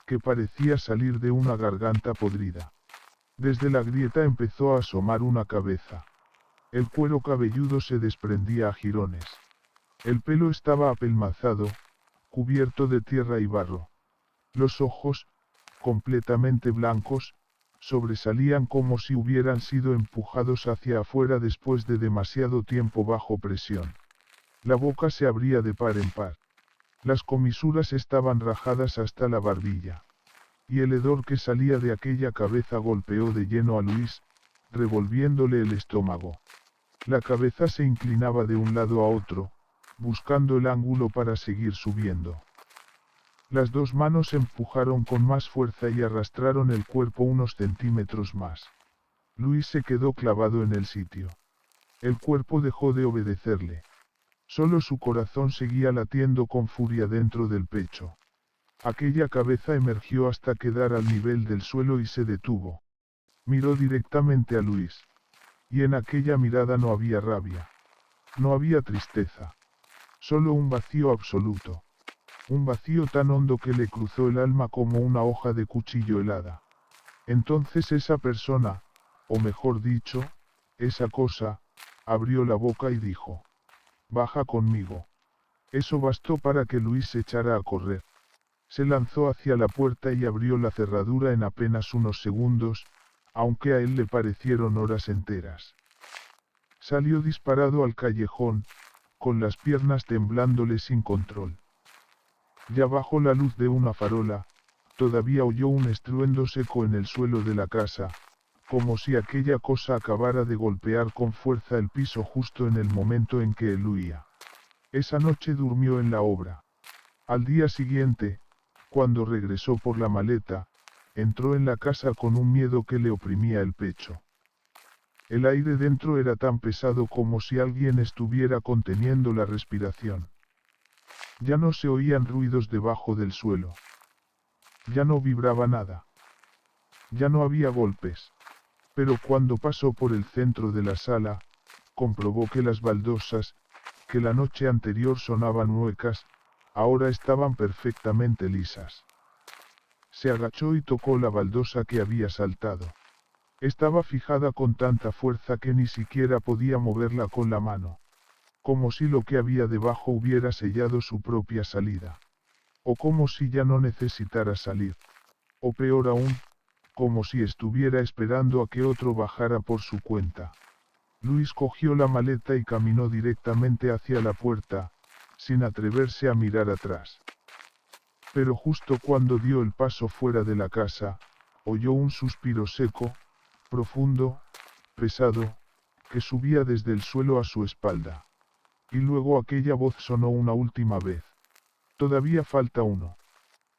que parecía salir de una garganta podrida. Desde la grieta empezó a asomar una cabeza. El cuero cabelludo se desprendía a jirones. El pelo estaba apelmazado, cubierto de tierra y barro. Los ojos, completamente blancos, sobresalían como si hubieran sido empujados hacia afuera después de demasiado tiempo bajo presión. La boca se abría de par en par. Las comisuras estaban rajadas hasta la barbilla. Y el hedor que salía de aquella cabeza golpeó de lleno a Luis, revolviéndole el estómago. La cabeza se inclinaba de un lado a otro, buscando el ángulo para seguir subiendo. Las dos manos empujaron con más fuerza y arrastraron el cuerpo unos centímetros más. Luis se quedó clavado en el sitio. El cuerpo dejó de obedecerle. Solo su corazón seguía latiendo con furia dentro del pecho. Aquella cabeza emergió hasta quedar al nivel del suelo y se detuvo. Miró directamente a Luis. Y en aquella mirada no había rabia. No había tristeza. Solo un vacío absoluto. Un vacío tan hondo que le cruzó el alma como una hoja de cuchillo helada. Entonces esa persona, o mejor dicho, esa cosa, abrió la boca y dijo: «Baja conmigo». Eso bastó para que Luis se echara a correr. Se lanzó hacia la puerta y abrió la cerradura en apenas unos segundos, aunque a él le parecieron horas enteras. Salió disparado al callejón, con las piernas temblándole sin control. Ya bajo la luz de una farola, todavía oyó un estruendo seco en el suelo de la casa, como si aquella cosa acabara de golpear con fuerza el piso justo en el momento en que él huía. Esa noche durmió en la obra. Al día siguiente, cuando regresó por la maleta, entró en la casa con un miedo que le oprimía el pecho. El aire dentro era tan pesado como si alguien estuviera conteniendo la respiración. Ya no se oían ruidos debajo del suelo. Ya no vibraba nada. Ya no había golpes. Pero cuando pasó por el centro de la sala, comprobó que las baldosas, que la noche anterior sonaban huecas, ahora estaban perfectamente lisas. Se agachó y tocó la baldosa que había saltado. Estaba fijada con tanta fuerza que ni siquiera podía moverla con la mano. Como si lo que había debajo hubiera sellado su propia salida. O como si ya no necesitara salir. O peor aún, como si estuviera esperando a que otro bajara por su cuenta. Luis cogió la maleta y caminó directamente hacia la puerta, sin atreverse a mirar atrás. Pero justo cuando dio el paso fuera de la casa, oyó un suspiro seco, profundo, pesado, que subía desde el suelo a su espalda. Y luego aquella voz sonó una última vez. Todavía falta uno.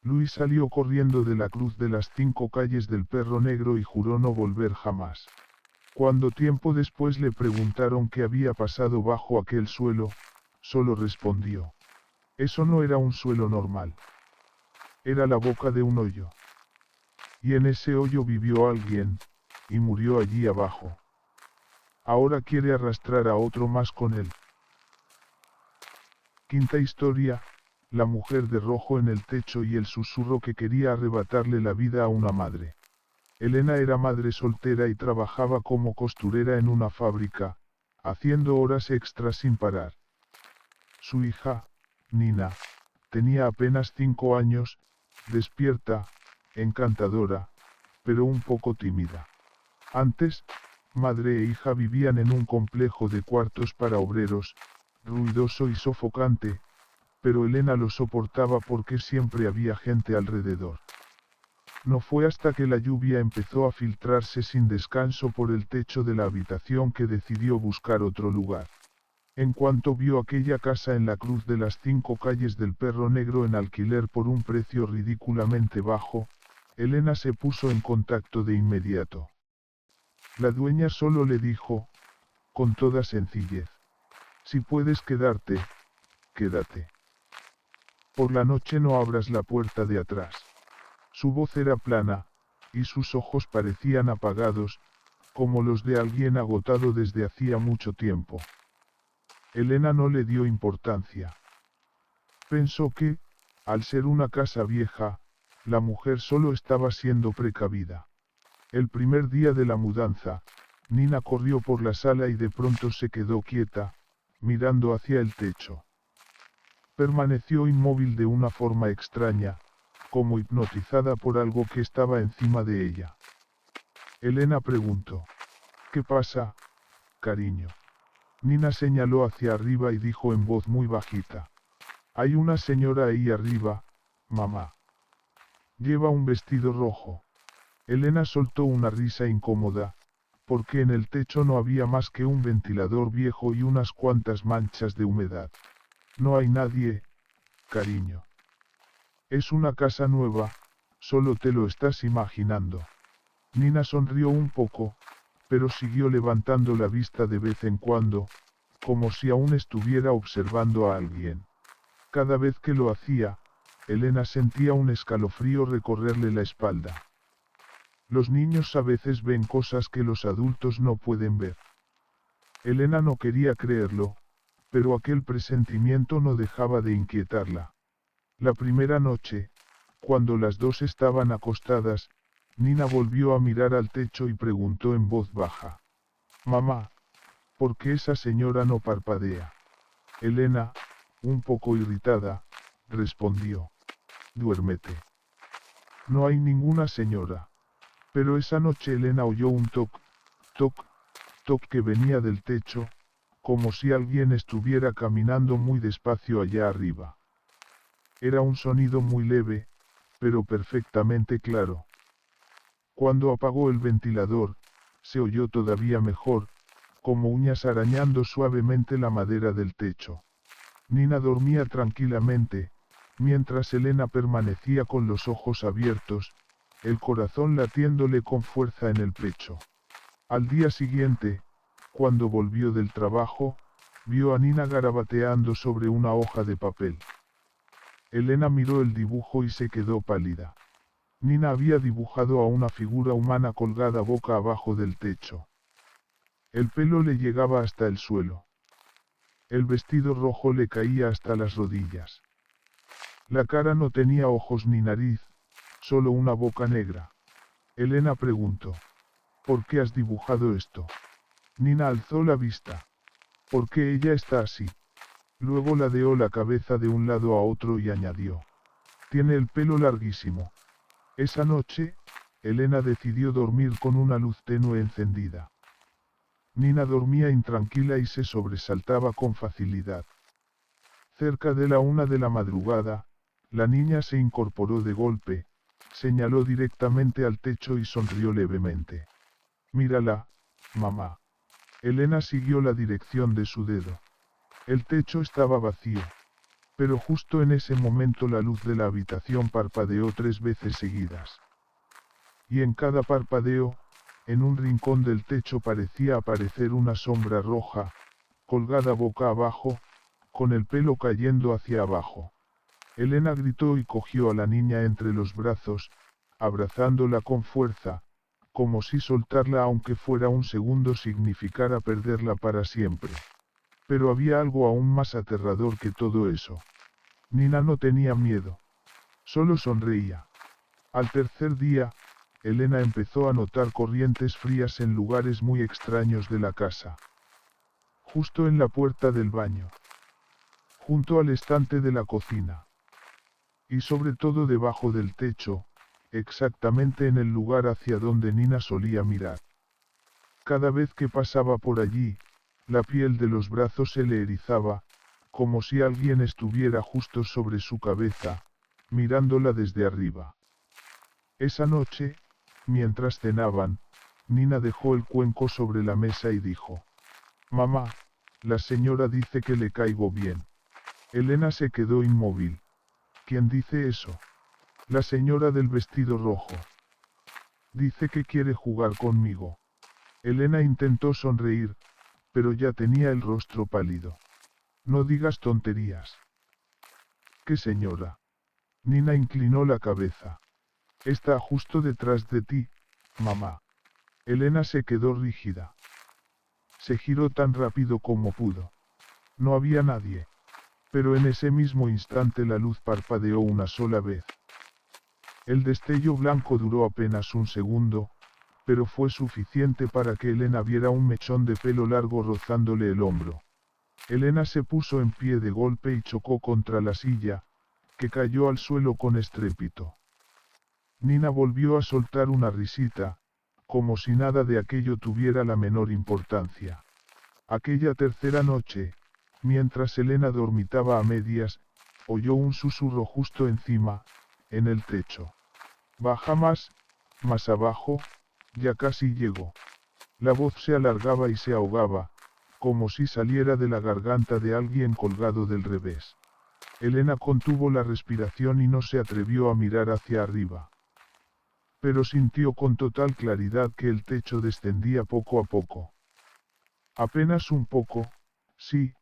Luis salió corriendo de la cruz de las 5 calles del Perro Negro y juró no volver jamás. Cuando tiempo después le preguntaron qué había pasado bajo aquel suelo, solo respondió. Eso no era un suelo normal. Era la boca de un hoyo. Y en ese hoyo vivió alguien, y murió allí abajo. Ahora quiere arrastrar a otro más con él. Quinta historia, la mujer de rojo en el techo y el susurro que quería arrebatarle la vida a una madre. Elena era madre soltera y trabajaba como costurera en una fábrica, haciendo horas extras sin parar. Su hija, Nina, tenía apenas 5 años, despierta, encantadora, pero un poco tímida. Antes, madre e hija vivían en un complejo de cuartos para obreros, ruidoso y sofocante, pero Elena lo soportaba porque siempre había gente alrededor. No fue hasta que la lluvia empezó a filtrarse sin descanso por el techo de la habitación que decidió buscar otro lugar. En cuanto vio aquella casa en la cruz de las 5 calles del Perro Negro en alquiler por un precio ridículamente bajo, Elena se puso en contacto de inmediato. La dueña solo le dijo, con toda sencillez: si puedes quedarte, quédate. Por la noche no abras la puerta de atrás. Su voz era plana, y sus ojos parecían apagados, como los de alguien agotado desde hacía mucho tiempo. Elena no le dio importancia. Pensó que, al ser una casa vieja, la mujer solo estaba siendo precavida. El primer día de la mudanza, Nina corrió por la sala y de pronto se quedó quieta, mirando hacia el techo. Permaneció inmóvil de una forma extraña, como hipnotizada por algo que estaba encima de ella. Elena preguntó: ¿qué pasa, cariño? Nina señaló hacia arriba y dijo en voz muy bajita: hay una señora ahí arriba, mamá. Lleva un vestido rojo. Elena soltó una risa incómoda, porque en el techo no había más que un ventilador viejo y unas cuantas manchas de humedad. No hay nadie, cariño. Es una casa nueva, solo te lo estás imaginando. Nina sonrió un poco, pero siguió levantando la vista de vez en cuando, como si aún estuviera observando a alguien. Cada vez que lo hacía, Elena sentía un escalofrío recorrerle la espalda. Los niños a veces ven cosas que los adultos no pueden ver. Elena no quería creerlo, pero aquel presentimiento no dejaba de inquietarla. La primera noche, cuando las dos estaban acostadas, Nina volvió a mirar al techo y preguntó en voz baja: mamá, ¿por qué esa señora no parpadea? Elena, un poco irritada, respondió: duérmete. No hay ninguna señora. Pero esa noche Elena oyó un toc, toc, toc que venía del techo, como si alguien estuviera caminando muy despacio allá arriba. Era un sonido muy leve, pero perfectamente claro. Cuando apagó el ventilador, se oyó todavía mejor, como uñas arañando suavemente la madera del techo. Nina dormía tranquilamente, mientras Elena permanecía con los ojos abiertos, el corazón latiéndole con fuerza en el pecho. Al día siguiente, cuando volvió del trabajo, vio a Nina garabateando sobre una hoja de papel. Elena miró el dibujo y se quedó pálida. Nina había dibujado a una figura humana colgada boca abajo del techo. El pelo le llegaba hasta el suelo. El vestido rojo le caía hasta las rodillas. La cara no tenía ojos ni nariz, solo una boca negra. Elena preguntó. ¿Por qué has dibujado esto? Nina alzó la vista. ¿Por qué ella está así? Luego ladeó la cabeza de un lado a otro y añadió. Tiene el pelo larguísimo. Esa noche, Elena decidió dormir con una luz tenue encendida. Nina dormía intranquila y se sobresaltaba con facilidad. Cerca de la 1 de la madrugada, la niña se incorporó de golpe, señaló directamente al techo y sonrió levemente. Mírala, mamá. Elena siguió la dirección de su dedo. El techo estaba vacío. Pero justo en ese momento la luz de la habitación parpadeó 3 veces seguidas. Y en cada parpadeo, en un rincón del techo parecía aparecer una sombra roja, colgada boca abajo, con el pelo cayendo hacia abajo. Elena gritó y cogió a la niña entre los brazos, abrazándola con fuerza, como si soltarla aunque fuera un segundo significara perderla para siempre. Pero había algo aún más aterrador que todo eso. Nina no tenía miedo. Solo sonreía. Al tercer día, Elena empezó a notar corrientes frías en lugares muy extraños de la casa. Justo en la puerta del baño. Junto al estante de la cocina. Y sobre todo debajo del techo, exactamente en el lugar hacia donde Nina solía mirar. Cada vez que pasaba por allí, la piel de los brazos se le erizaba, como si alguien estuviera justo sobre su cabeza, mirándola desde arriba. Esa noche, mientras cenaban, Nina dejó el cuenco sobre la mesa y dijo: Mamá, la señora dice que le caigo bien. Elena se quedó inmóvil. ¿Quién dice eso? La señora del vestido rojo. Dice que quiere jugar conmigo. Elena intentó sonreír, pero ya tenía el rostro pálido. No digas tonterías. ¿Qué señora? Nina inclinó la cabeza. Está justo detrás de ti, mamá. Elena se quedó rígida. Se giró tan rápido como pudo. No había nadie. Pero en ese mismo instante la luz parpadeó una sola vez. El destello blanco duró apenas un segundo, pero fue suficiente para que Elena viera un mechón de pelo largo rozándole el hombro. Elena se puso en pie de golpe y chocó contra la silla, que cayó al suelo con estrépito. Nina volvió a soltar una risita, como si nada de aquello tuviera la menor importancia. Aquella tercera noche, mientras Elena dormitaba a medias, oyó un susurro justo encima, en el techo. Baja más abajo, ya casi llegó. La voz se alargaba y se ahogaba, como si saliera de la garganta de alguien colgado del revés. Elena contuvo la respiración y no se atrevió a mirar hacia arriba. Pero sintió con total claridad que el techo descendía poco a poco. Apenas un poco, sí,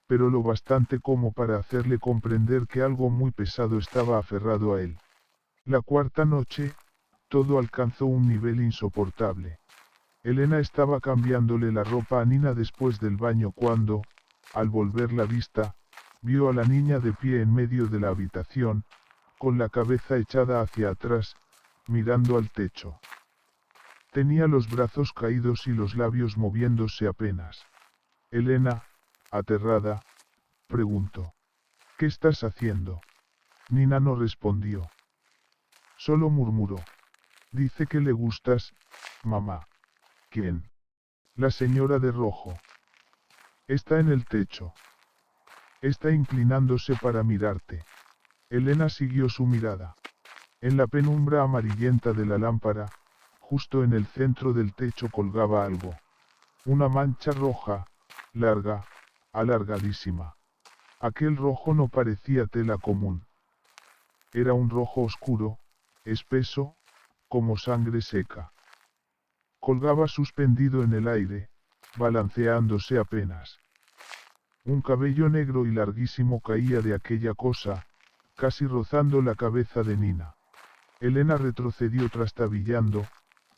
pero lo bastante como para hacerle comprender que algo muy pesado estaba aferrado a él. La cuarta noche, todo alcanzó un nivel insoportable. Elena estaba cambiándole la ropa a Nina después del baño cuando, al volver la vista, vio a la niña de pie en medio de la habitación, con la cabeza echada hacia atrás, mirando al techo. Tenía los brazos caídos y los labios moviéndose apenas. Elena, aterrada, preguntó: ¿Qué estás haciendo? Nina no respondió. Solo murmuró: Dice que le gustas, mamá. ¿Quién? La señora de rojo. Está en el techo. Está inclinándose para mirarte. Elena siguió su mirada. En la penumbra amarillenta de la lámpara, justo en el centro del techo colgaba algo. Una mancha roja, larga, alargadísima. Aquel rojo no parecía tela común. Era un rojo oscuro, espeso, como sangre seca. Colgaba suspendido en el aire, balanceándose apenas. Un cabello negro y larguísimo caía de aquella cosa, casi rozando la cabeza de Nina. Elena retrocedió trastabillando,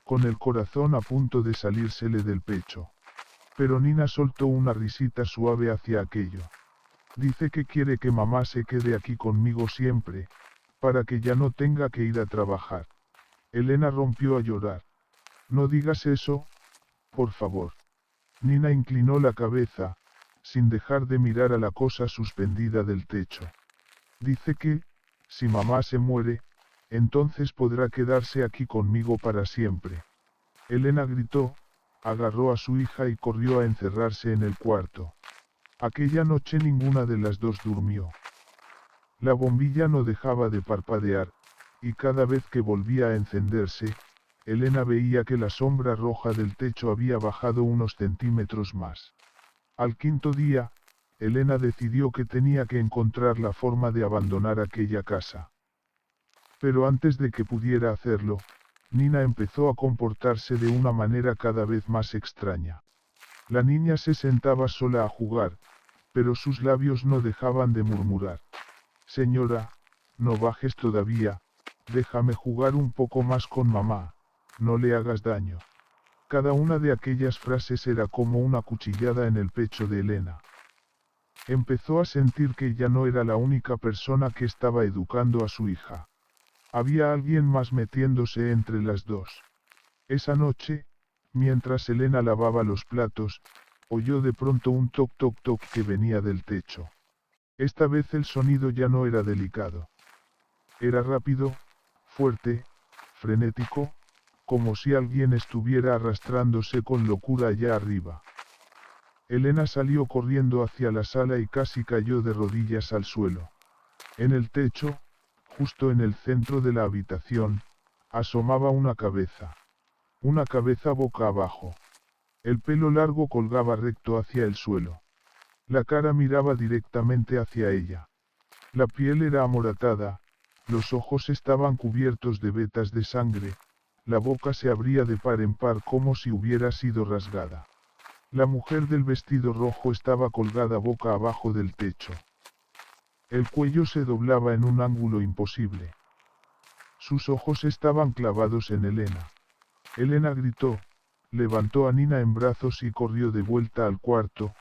con el corazón a punto de salírsele del pecho. Pero Nina soltó una risita suave hacia aquello. Dice que quiere que mamá se quede aquí conmigo siempre, para que ya no tenga que ir a trabajar. Elena rompió a llorar. No digas eso, por favor. Nina inclinó la cabeza, sin dejar de mirar a la cosa suspendida del techo. Dice que, si mamá se muere, entonces podrá quedarse aquí conmigo para siempre. Elena gritó, agarró a su hija y corrió a encerrarse en el cuarto. Aquella noche ninguna de las dos durmió. La bombilla no dejaba de parpadear, y cada vez que volvía a encenderse, Elena veía que la sombra roja del techo había bajado unos centímetros más. Al quinto día, Elena decidió que tenía que encontrar la forma de abandonar aquella casa. Pero antes de que pudiera hacerlo, Nina empezó a comportarse de una manera cada vez más extraña. La niña se sentaba sola a jugar, pero sus labios no dejaban de murmurar. Señora, no bajes todavía, déjame jugar un poco más con mamá, no le hagas daño. Cada una de aquellas frases era como una cuchillada en el pecho de Elena. Empezó a sentir que ya no era la única persona que estaba educando a su hija. Había alguien más metiéndose entre las dos. Esa noche, mientras Elena lavaba los platos, oyó de pronto un toc toc toc que venía del techo. Esta vez el sonido ya no era delicado. Era rápido, fuerte, frenético, como si alguien estuviera arrastrándose con locura allá arriba. Elena salió corriendo hacia la sala y casi cayó de rodillas al suelo. En el techo, justo en el centro de la habitación, asomaba una cabeza. Una cabeza boca abajo. El pelo largo colgaba recto hacia el suelo. La cara miraba directamente hacia ella. La piel era amoratada, los ojos estaban cubiertos de vetas de sangre, la boca se abría de par en par como si hubiera sido rasgada. La mujer del vestido rojo estaba colgada boca abajo del techo. El cuello se doblaba en un ángulo imposible. Sus ojos estaban clavados en Elena. Elena gritó, levantó a Nina en brazos y corrió de vuelta al cuarto,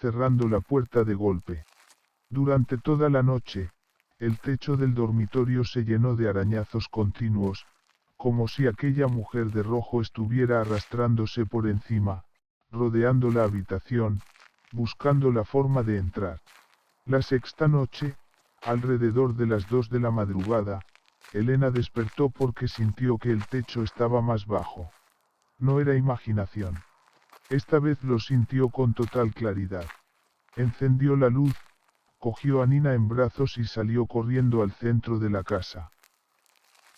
cerrando la puerta de golpe. Durante toda la noche, el techo del dormitorio se llenó de arañazos continuos, como si aquella mujer de rojo estuviera arrastrándose por encima, rodeando la habitación, buscando la forma de entrar. La sexta noche, alrededor de las 2 de la madrugada, Elena despertó porque sintió que el techo estaba más bajo. No era imaginación. Esta vez lo sintió con total claridad. Encendió la luz, cogió a Nina en brazos y salió corriendo al centro de la casa.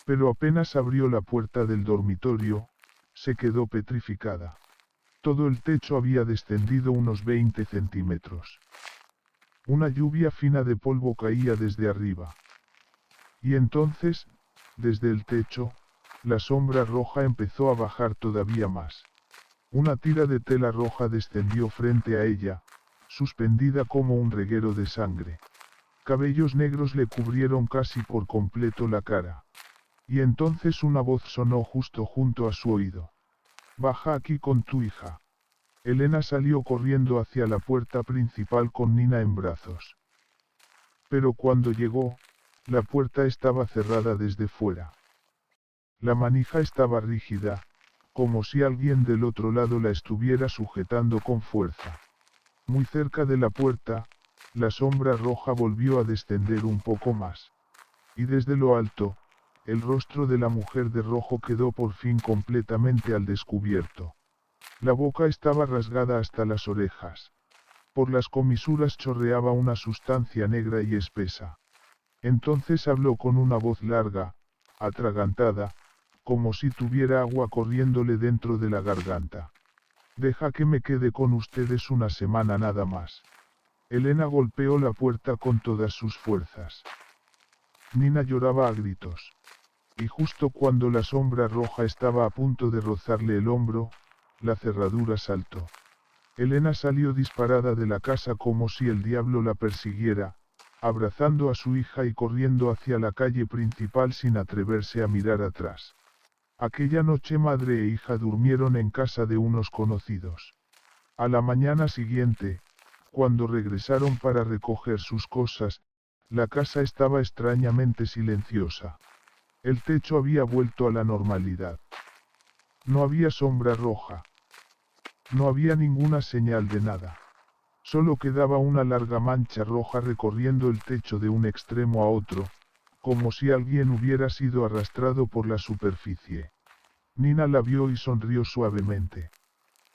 Pero apenas abrió la puerta del dormitorio, se quedó petrificada. Todo el techo había descendido unos 20 centímetros. Una lluvia fina de polvo caía desde arriba. Y entonces, desde el techo, la sombra roja empezó a bajar todavía más. Una tira de tela roja descendió frente a ella, suspendida como un reguero de sangre. Cabellos negros le cubrieron casi por completo la cara. Y entonces una voz sonó justo junto a su oído. Baja aquí con tu hija. Elena salió corriendo hacia la puerta principal con Nina en brazos. Pero cuando llegó, la puerta estaba cerrada desde fuera. La manija estaba rígida, como si alguien del otro lado la estuviera sujetando con fuerza. Muy cerca de la puerta, la sombra roja volvió a descender un poco más. Y desde lo alto, el rostro de la mujer de rojo quedó por fin completamente al descubierto. La boca estaba rasgada hasta las orejas. Por las comisuras chorreaba una sustancia negra y espesa. Entonces habló con una voz larga, atragantada, como si tuviera agua corriéndole dentro de la garganta. Deja que me quede con ustedes una semana nada más. Elena golpeó la puerta con todas sus fuerzas. Nina lloraba a gritos. Y justo cuando la sombra roja estaba a punto de rozarle el hombro, la cerradura saltó. Elena salió disparada de la casa como si el diablo la persiguiera, abrazando a su hija y corriendo hacia la calle principal sin atreverse a mirar atrás. Aquella noche madre e hija durmieron en casa de unos conocidos. A la mañana siguiente, cuando regresaron para recoger sus cosas, la casa estaba extrañamente silenciosa. El techo había vuelto a la normalidad. No había sombra roja. No había ninguna señal de nada. Solo quedaba una larga mancha roja recorriendo el techo de un extremo a otro, como si alguien hubiera sido arrastrado por la superficie. Nina la vio y sonrió suavemente.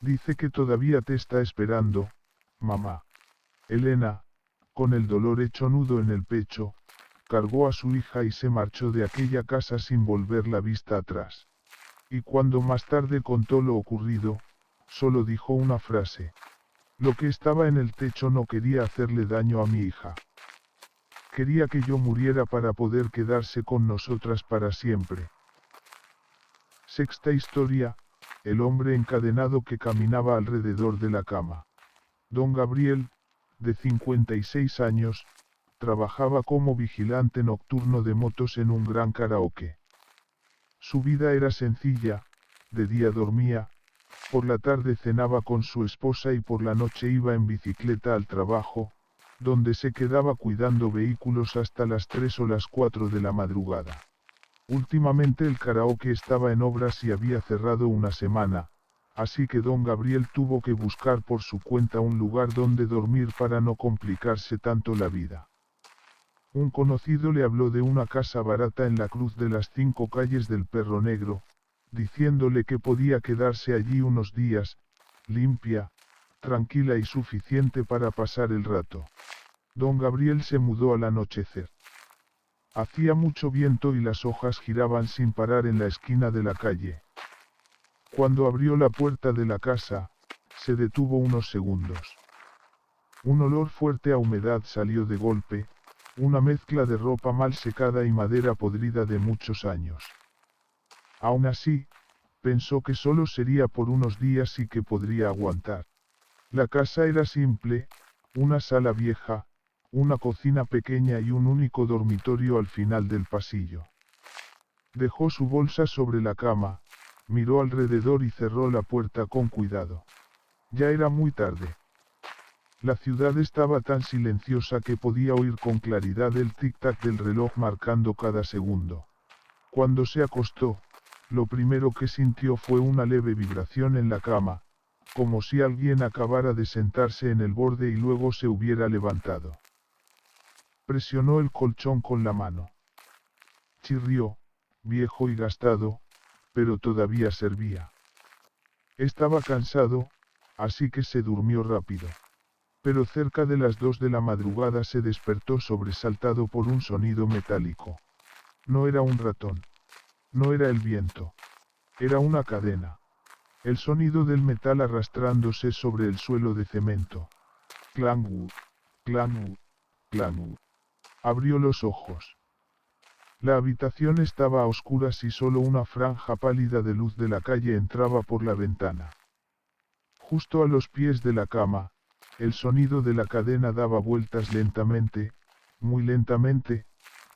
Dice que todavía te está esperando, mamá. Elena, con el dolor hecho nudo en el pecho, cargó a su hija y se marchó de aquella casa sin volver la vista atrás. Y cuando más tarde contó lo ocurrido, solo dijo una frase. Lo que estaba en el techo no quería hacerle daño a mi hija. Quería que yo muriera para poder quedarse con nosotras para siempre. Sexta historia, el hombre encadenado que caminaba alrededor de la cama. Don Gabriel, de 56 años, trabajaba como vigilante nocturno de motos en un gran karaoke. Su vida era sencilla, de día dormía, por la tarde cenaba con su esposa y por la noche iba en bicicleta al trabajo, donde se quedaba cuidando vehículos hasta las 3 o las 4 de la madrugada. Últimamente el karaoke estaba en obras y había cerrado una semana, así que don Gabriel tuvo que buscar por su cuenta un lugar donde dormir para no complicarse tanto la vida. Un conocido le habló de una casa barata en la Cruz de las 5 calles del Perro Negro, diciéndole que podía quedarse allí unos días, limpia, tranquila y suficiente para pasar el rato. Don Gabriel se mudó al anochecer. Hacía mucho viento y las hojas giraban sin parar en la esquina de la calle. Cuando abrió la puerta de la casa, se detuvo unos segundos. Un olor fuerte a humedad salió de golpe, una mezcla de ropa mal secada y madera podrida de muchos años. Aún así, pensó que solo sería por unos días y que podría aguantar. La casa era simple, una sala vieja, una cocina pequeña y un único dormitorio al final del pasillo. Dejó su bolsa sobre la cama, miró alrededor y cerró la puerta con cuidado. Ya era muy tarde. La ciudad estaba tan silenciosa que podía oír con claridad el tic-tac del reloj marcando cada segundo. Cuando se acostó, lo primero que sintió fue una leve vibración en la cama, como si alguien acabara de sentarse en el borde y luego se hubiera levantado. Presionó el colchón con la mano. Chirrió, viejo y gastado, pero todavía servía. Estaba cansado, así que se durmió rápido. Pero cerca de las 2 de la madrugada se despertó sobresaltado por un sonido metálico. No era un ratón. No era el viento. Era una cadena. El sonido del metal arrastrándose sobre el suelo de cemento. Clang, clang, clang. Abrió los ojos. La habitación estaba a oscuras y solo una franja pálida de luz de la calle entraba por la ventana. Justo a los pies de la cama, el sonido de la cadena daba vueltas lentamente, muy lentamente,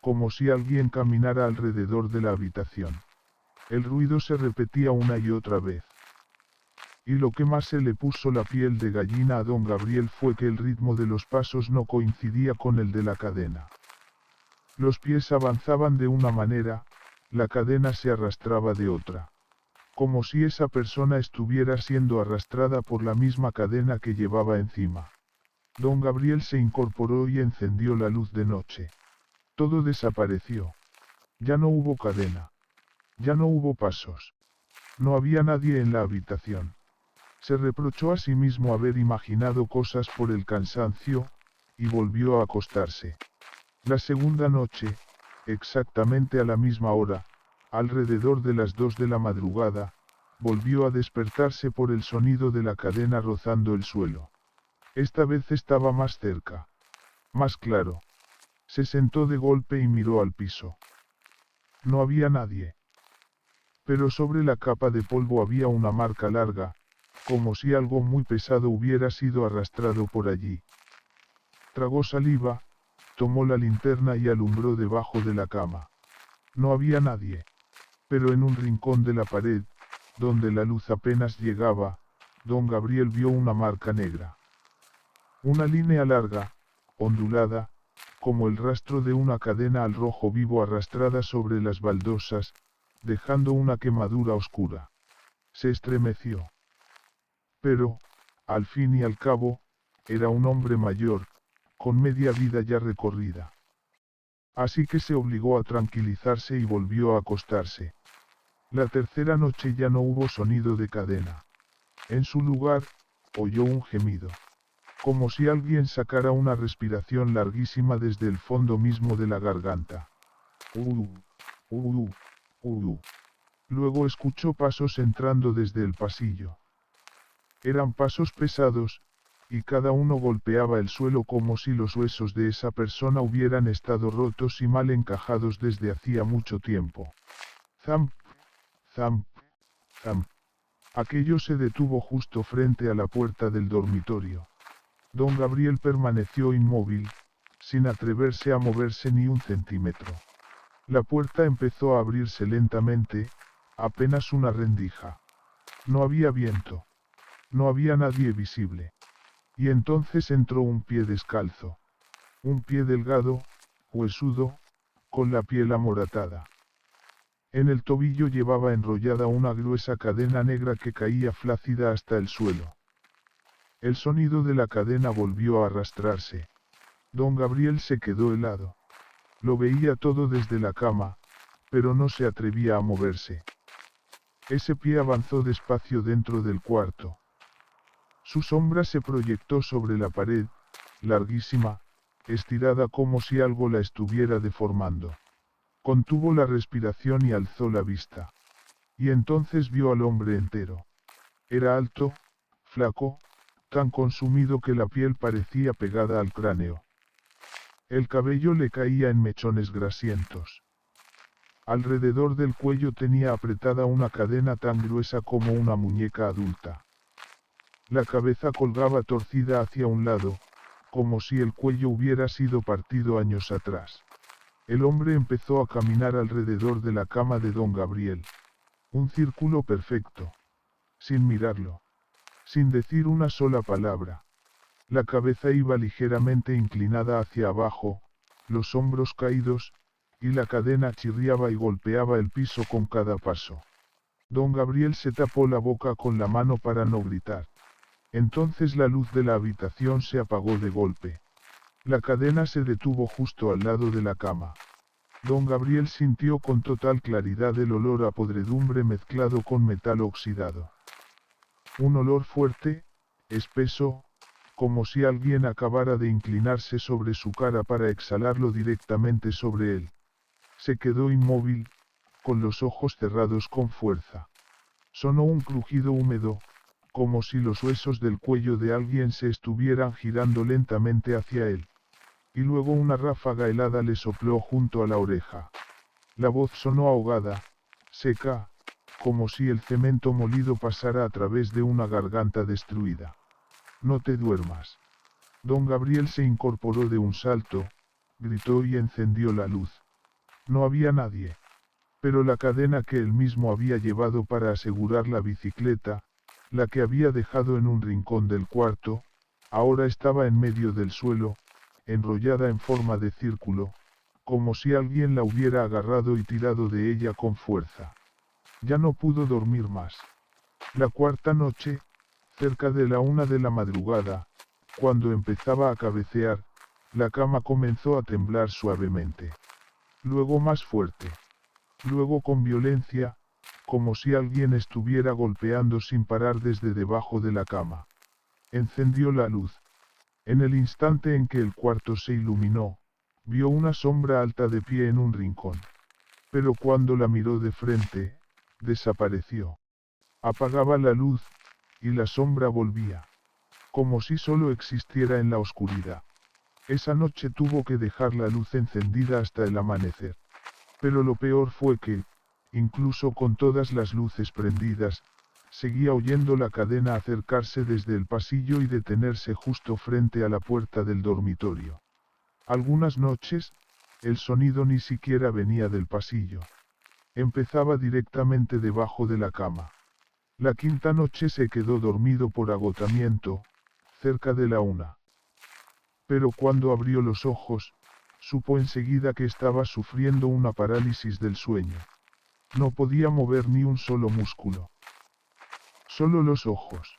como si alguien caminara alrededor de la habitación. El ruido se repetía una y otra vez. Y lo que más se le puso la piel de gallina a don Gabriel fue que el ritmo de los pasos no coincidía con el de la cadena. Los pies avanzaban de una manera, la cadena se arrastraba de otra. Como si esa persona estuviera siendo arrastrada por la misma cadena que llevaba encima. Don Gabriel se incorporó y encendió la luz de noche. Todo desapareció. Ya no hubo cadena. Ya no hubo pasos. No había nadie en la habitación. Se reprochó a sí mismo haber imaginado cosas por el cansancio, y volvió a acostarse. La segunda noche, exactamente a la misma hora, alrededor de las 2 de la madrugada, volvió a despertarse por el sonido de la cadena rozando el suelo. Esta vez estaba más cerca. Más claro. Se sentó de golpe y miró al piso. No había nadie. Pero sobre la capa de polvo había una marca larga, como si algo muy pesado hubiera sido arrastrado por allí. Tragó saliva, tomó la linterna y alumbró debajo de la cama. No había nadie. Pero en un rincón de la pared, donde la luz apenas llegaba, don Gabriel vio una marca negra. Una línea larga, ondulada, como el rastro de una cadena al rojo vivo arrastrada sobre las baldosas, dejando una quemadura oscura. Se estremeció. Pero, al fin y al cabo, era un hombre mayor, con media vida ya recorrida. Así que se obligó a tranquilizarse y volvió a acostarse. La tercera noche ya no hubo sonido de cadena. En su lugar, oyó un gemido. Como si alguien sacara una respiración larguísima desde el fondo mismo de la garganta. Uh, uh, Luego escuchó pasos entrando desde el pasillo. Eran pasos pesados, y cada uno golpeaba el suelo como si los huesos de esa persona hubieran estado rotos y mal encajados desde hacía mucho tiempo. Zamp, zamp, zamp. Aquello se detuvo justo frente a la puerta del dormitorio. Don Gabriel permaneció inmóvil, sin atreverse a moverse ni un centímetro. La puerta empezó a abrirse lentamente, apenas una rendija. No había viento. No había nadie visible. Y entonces entró un pie descalzo. Un pie delgado, huesudo, con la piel amoratada. En el tobillo llevaba enrollada una gruesa cadena negra que caía flácida hasta el suelo. El sonido de la cadena volvió a arrastrarse. Don Gabriel se quedó helado. Lo veía todo desde la cama, pero no se atrevía a moverse. Ese pie avanzó despacio dentro del cuarto. Su sombra se proyectó sobre la pared, larguísima, estirada como si algo la estuviera deformando. Contuvo la respiración y alzó la vista. Y entonces vio al hombre entero. Era alto, flaco, tan consumido que la piel parecía pegada al cráneo. El cabello le caía en mechones grasientos. Alrededor del cuello tenía apretada una cadena tan gruesa como una muñeca adulta. La cabeza colgaba torcida hacia un lado, como si el cuello hubiera sido partido años atrás. El hombre empezó a caminar alrededor de la cama de don Gabriel. Un círculo perfecto. Sin mirarlo. Sin decir una sola palabra. La cabeza iba ligeramente inclinada hacia abajo, los hombros caídos, y la cadena chirriaba y golpeaba el piso con cada paso. Don Gabriel se tapó la boca con la mano para no gritar. Entonces la luz de la habitación se apagó de golpe. La cadena se detuvo justo al lado de la cama. Don Gabriel sintió con total claridad el olor a podredumbre mezclado con metal oxidado. Un olor fuerte, espeso, como si alguien acabara de inclinarse sobre su cara para exhalarlo directamente sobre él. Se quedó inmóvil, con los ojos cerrados con fuerza. Sonó un crujido húmedo, como si los huesos del cuello de alguien se estuvieran girando lentamente hacia él. Y luego una ráfaga helada le sopló junto a la oreja. La voz sonó ahogada, seca, como si el cemento molido pasara a través de una garganta destruida. No te duermas. Don Gabriel se incorporó de un salto, gritó y encendió la luz. No había nadie. Pero la cadena que él mismo había llevado para asegurar la bicicleta, la que había dejado en un rincón del cuarto, ahora estaba en medio del suelo, enrollada en forma de círculo, como si alguien la hubiera agarrado y tirado de ella con fuerza. Ya no pudo dormir más. La cuarta noche, cerca de la 1 de la madrugada, cuando empezaba a cabecear, la cama comenzó a temblar suavemente. Luego más fuerte. Luego con violencia, como si alguien estuviera golpeando sin parar desde debajo de la cama. Encendió la luz. En el instante en que el cuarto se iluminó, vio una sombra alta de pie en un rincón. Pero cuando la miró de frente, desapareció. Apagaba la luz, y la sombra volvía. Como si solo existiera en la oscuridad. Esa noche tuvo que dejar la luz encendida hasta el amanecer. Pero lo peor fue que, incluso con todas las luces prendidas, seguía oyendo la cadena acercarse desde el pasillo y detenerse justo frente a la puerta del dormitorio. Algunas noches, el sonido ni siquiera venía del pasillo. Empezaba directamente debajo de la cama. La quinta noche se quedó dormido por agotamiento, cerca de la 1. Pero cuando abrió los ojos, supo enseguida que estaba sufriendo una parálisis del sueño. No podía mover ni un solo músculo. Solo los ojos.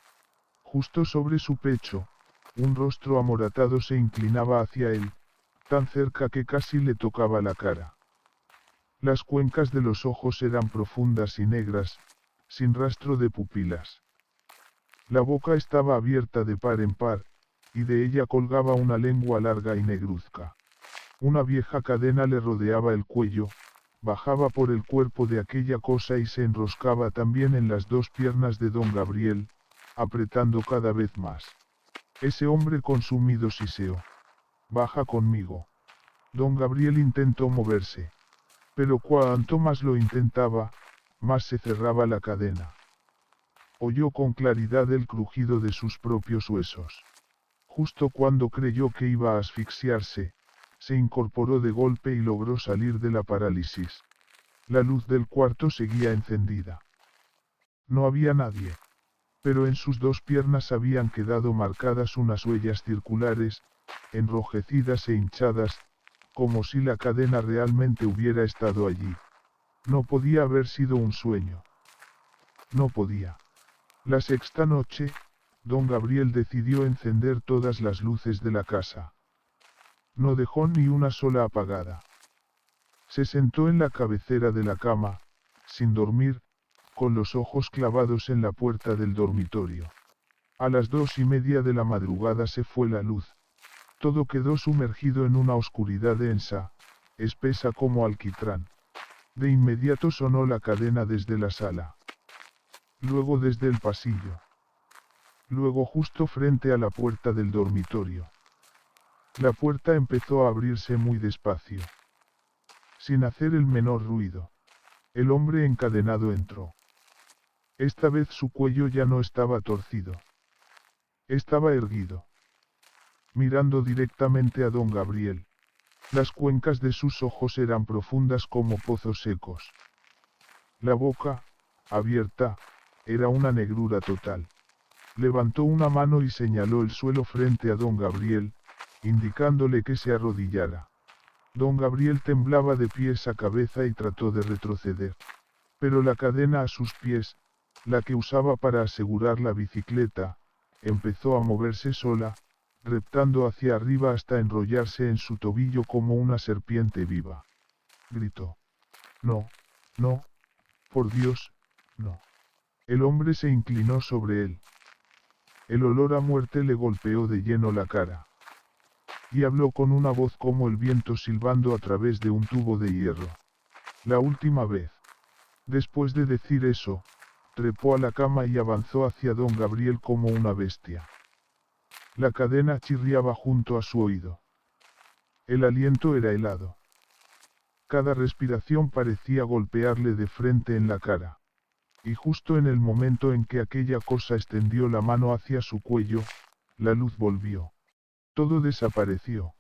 Justo sobre su pecho, un rostro amoratado se inclinaba hacia él, tan cerca que casi le tocaba la cara. Las cuencas de los ojos eran profundas y negras, sin rastro de pupilas. La boca estaba abierta de par en par, y de ella colgaba una lengua larga y negruzca. Una vieja cadena le rodeaba el cuello, bajaba por el cuerpo de aquella cosa y se enroscaba también en las dos piernas de don Gabriel, apretando cada vez más. Ese hombre consumido siseó. Baja conmigo. Don Gabriel intentó moverse. Pero cuanto más lo intentaba, más se cerraba la cadena. Oyó con claridad el crujido de sus propios huesos. Justo cuando creyó que iba a asfixiarse, se incorporó de golpe y logró salir de la parálisis. La luz del cuarto seguía encendida. No había nadie. Pero en sus dos piernas habían quedado marcadas unas huellas circulares, enrojecidas e hinchadas, como si la cadena realmente hubiera estado allí. No podía haber sido un sueño. No podía. La sexta noche, don Gabriel decidió encender todas las luces de la casa. No dejó ni una sola apagada. Se sentó en la cabecera de la cama, sin dormir, con los ojos clavados en la puerta del dormitorio. A las 2:30 de la madrugada se fue la luz. Todo quedó sumergido en una oscuridad densa, espesa como alquitrán. De inmediato sonó la cadena desde la sala. Luego desde el pasillo. Luego justo frente a la puerta del dormitorio. La puerta empezó a abrirse muy despacio. Sin hacer el menor ruido. El hombre encadenado entró. Esta vez su cuello ya no estaba torcido. Estaba erguido. Mirando directamente a don Gabriel. Las cuencas de sus ojos eran profundas como pozos secos. La boca, abierta, era una negrura total. Levantó una mano y señaló el suelo frente a don Gabriel, indicándole que se arrodillara. Don Gabriel temblaba de pies a cabeza y trató de retroceder. Pero la cadena a sus pies, la que usaba para asegurar la bicicleta, empezó a moverse sola, reptando hacia arriba hasta enrollarse en su tobillo como una serpiente viva. Gritó. No, no, por Dios, no. El hombre se inclinó sobre él. El olor a muerte le golpeó de lleno la cara. Y habló con una voz como el viento silbando a través de un tubo de hierro. La última vez. Después de decir eso, trepó a la cama y avanzó hacia don Gabriel como una bestia. La cadena chirriaba junto a su oído. El aliento era helado. Cada respiración parecía golpearle de frente en la cara. Y justo en el momento en que aquella cosa extendió la mano hacia su cuello, la luz volvió. Todo desapareció.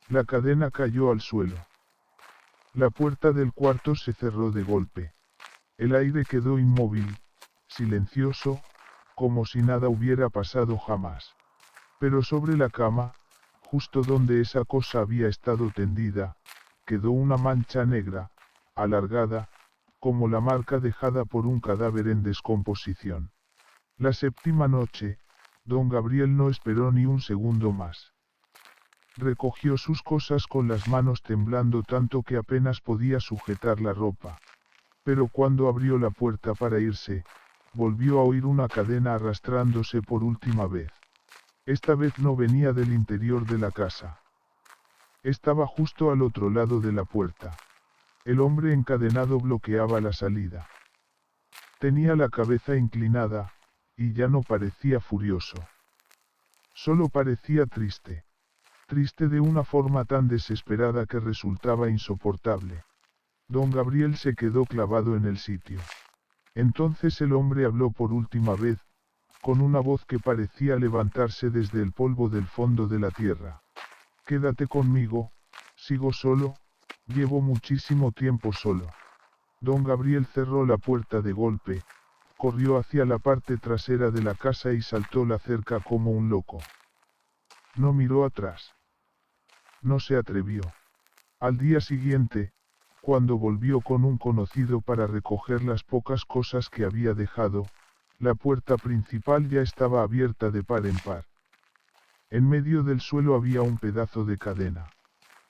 La cadena cayó al suelo. La puerta del cuarto se cerró de golpe. El aire quedó inmóvil, silencioso, como si nada hubiera pasado jamás. Pero sobre la cama, justo donde esa cosa había estado tendida, quedó una mancha negra, alargada, como la marca dejada por un cadáver en descomposición. La séptima noche, don Gabriel no esperó ni un segundo más. Recogió sus cosas con las manos temblando tanto que apenas podía sujetar la ropa. Pero cuando abrió la puerta para irse, volvió a oír una cadena arrastrándose por última vez. Esta vez no venía del interior de la casa. Estaba justo al otro lado de la puerta. El hombre encadenado bloqueaba la salida. Tenía la cabeza inclinada, y ya no parecía furioso. Solo parecía triste. Triste de una forma tan desesperada que resultaba insoportable. Don Gabriel se quedó clavado en el sitio. Entonces el hombre habló por última vez, con una voz que parecía levantarse desde el polvo del fondo de la tierra. Quédate conmigo, sigo solo, llevo muchísimo tiempo solo. Don Gabriel cerró la puerta de golpe, corrió hacia la parte trasera de la casa y saltó la cerca como un loco. No miró atrás. No se atrevió. Al día siguiente, cuando volvió con un conocido para recoger las pocas cosas que había dejado, la puerta principal ya estaba abierta de par en par. En medio del suelo había un pedazo de cadena.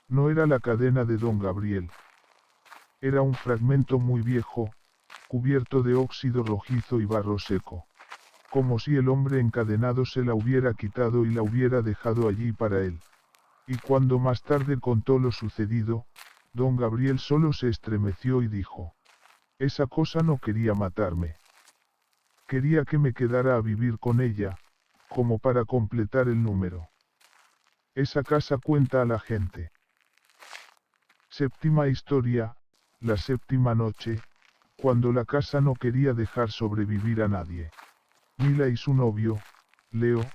No era la cadena de don Gabriel. Era un fragmento muy viejo, cubierto de óxido rojizo y barro seco. Como si el hombre encadenado se la hubiera quitado y la hubiera dejado allí para él. Y cuando más tarde contó lo sucedido, don Gabriel solo se estremeció y dijo: esa cosa no quería matarme. Quería que me quedara a vivir con ella, como para completar el número. Esa casa cuenta a la gente. Séptima historia, la séptima noche, cuando la casa no quería dejar sobrevivir a nadie. Mila y su novio, Leo,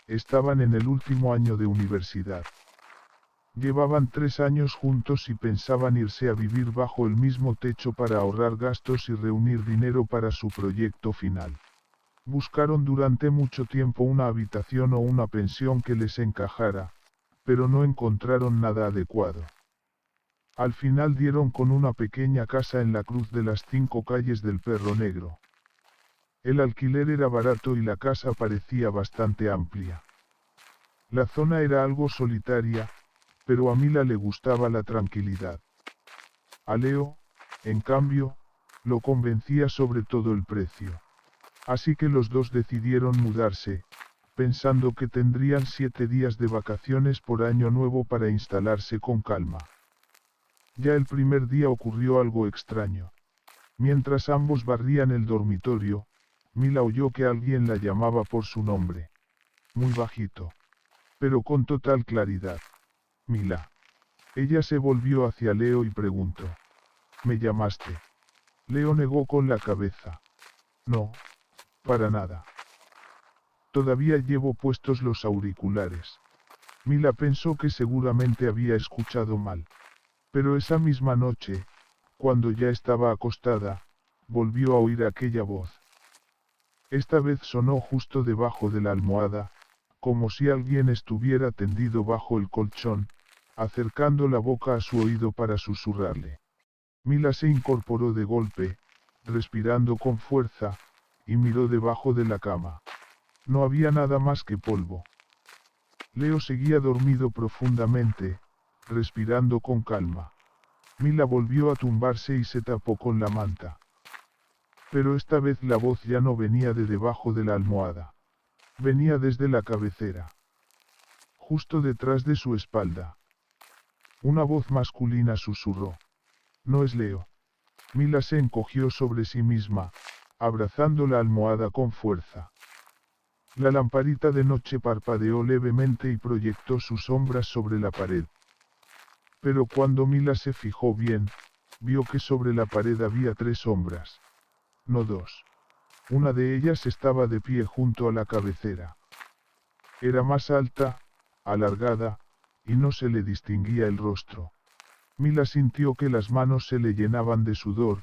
estaban en el último año de universidad. Llevaban 3 años juntos y pensaban irse a vivir bajo el mismo techo para ahorrar gastos y reunir dinero para su proyecto final. Buscaron durante mucho tiempo una habitación o una pensión que les encajara, pero no encontraron nada adecuado. Al final dieron con una pequeña casa en la cruz de las 5 calles del Perro Negro. El alquiler era barato y la casa parecía bastante amplia. La zona era algo solitaria, pero a Mila le gustaba la tranquilidad. A Leo, en cambio, lo convencía sobre todo el precio. Así que los dos decidieron mudarse, pensando que tendrían 7 días de vacaciones por año nuevo para instalarse con calma. Ya el primer día ocurrió algo extraño. Mientras ambos barrían el dormitorio, Mila oyó que alguien la llamaba por su nombre. Muy bajito. Pero con total claridad. Mila. Ella se volvió hacia Leo y preguntó: ¿me llamaste? Leo negó con la cabeza. No, para nada. Todavía llevo puestos los auriculares. Mila pensó que seguramente había escuchado mal. Pero esa misma noche, cuando ya estaba acostada, volvió a oír aquella voz. Esta vez sonó justo debajo de la almohada, como si alguien estuviera tendido bajo el colchón, acercando la boca a su oído para susurrarle. Mila se incorporó de golpe, respirando con fuerza, y miró debajo de la cama. No había nada más que polvo. Leo seguía dormido profundamente, respirando con calma. Mila volvió a tumbarse y se tapó con la manta. Pero esta vez la voz ya no venía de debajo de la almohada. Venía desde la cabecera. Justo detrás de su espalda. Una voz masculina susurró. No es Leo. Mila se encogió sobre sí misma, abrazando la almohada con fuerza. La lamparita de noche parpadeó levemente y proyectó sus sombras sobre la pared. Pero cuando Mila se fijó bien, vio que sobre la pared había 3 sombras. No 2. Una de ellas estaba de pie junto a la cabecera. Era más alta, alargada, y no se le distinguía el rostro. Mila sintió que las manos se le llenaban de sudor,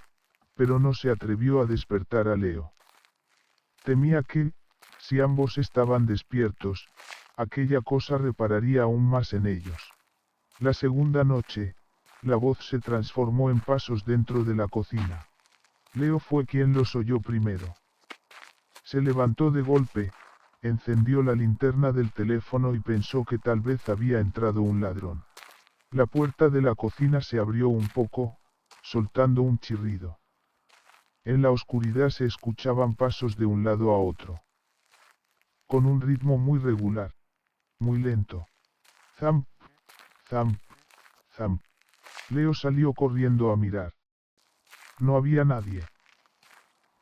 pero no se atrevió a despertar a Leo. Temía que, si ambos estaban despiertos, aquella cosa repararía aún más en ellos. La segunda noche, la voz se transformó en pasos dentro de la cocina. Leo fue quien los oyó primero. Se levantó de golpe, encendió la linterna del teléfono y pensó que tal vez había entrado un ladrón. La puerta de la cocina se abrió un poco, soltando un chirrido. En la oscuridad se escuchaban pasos de un lado a otro. Con un ritmo muy regular. Muy lento. Zamp, zamp, zamp. Leo salió corriendo a mirar. No había nadie.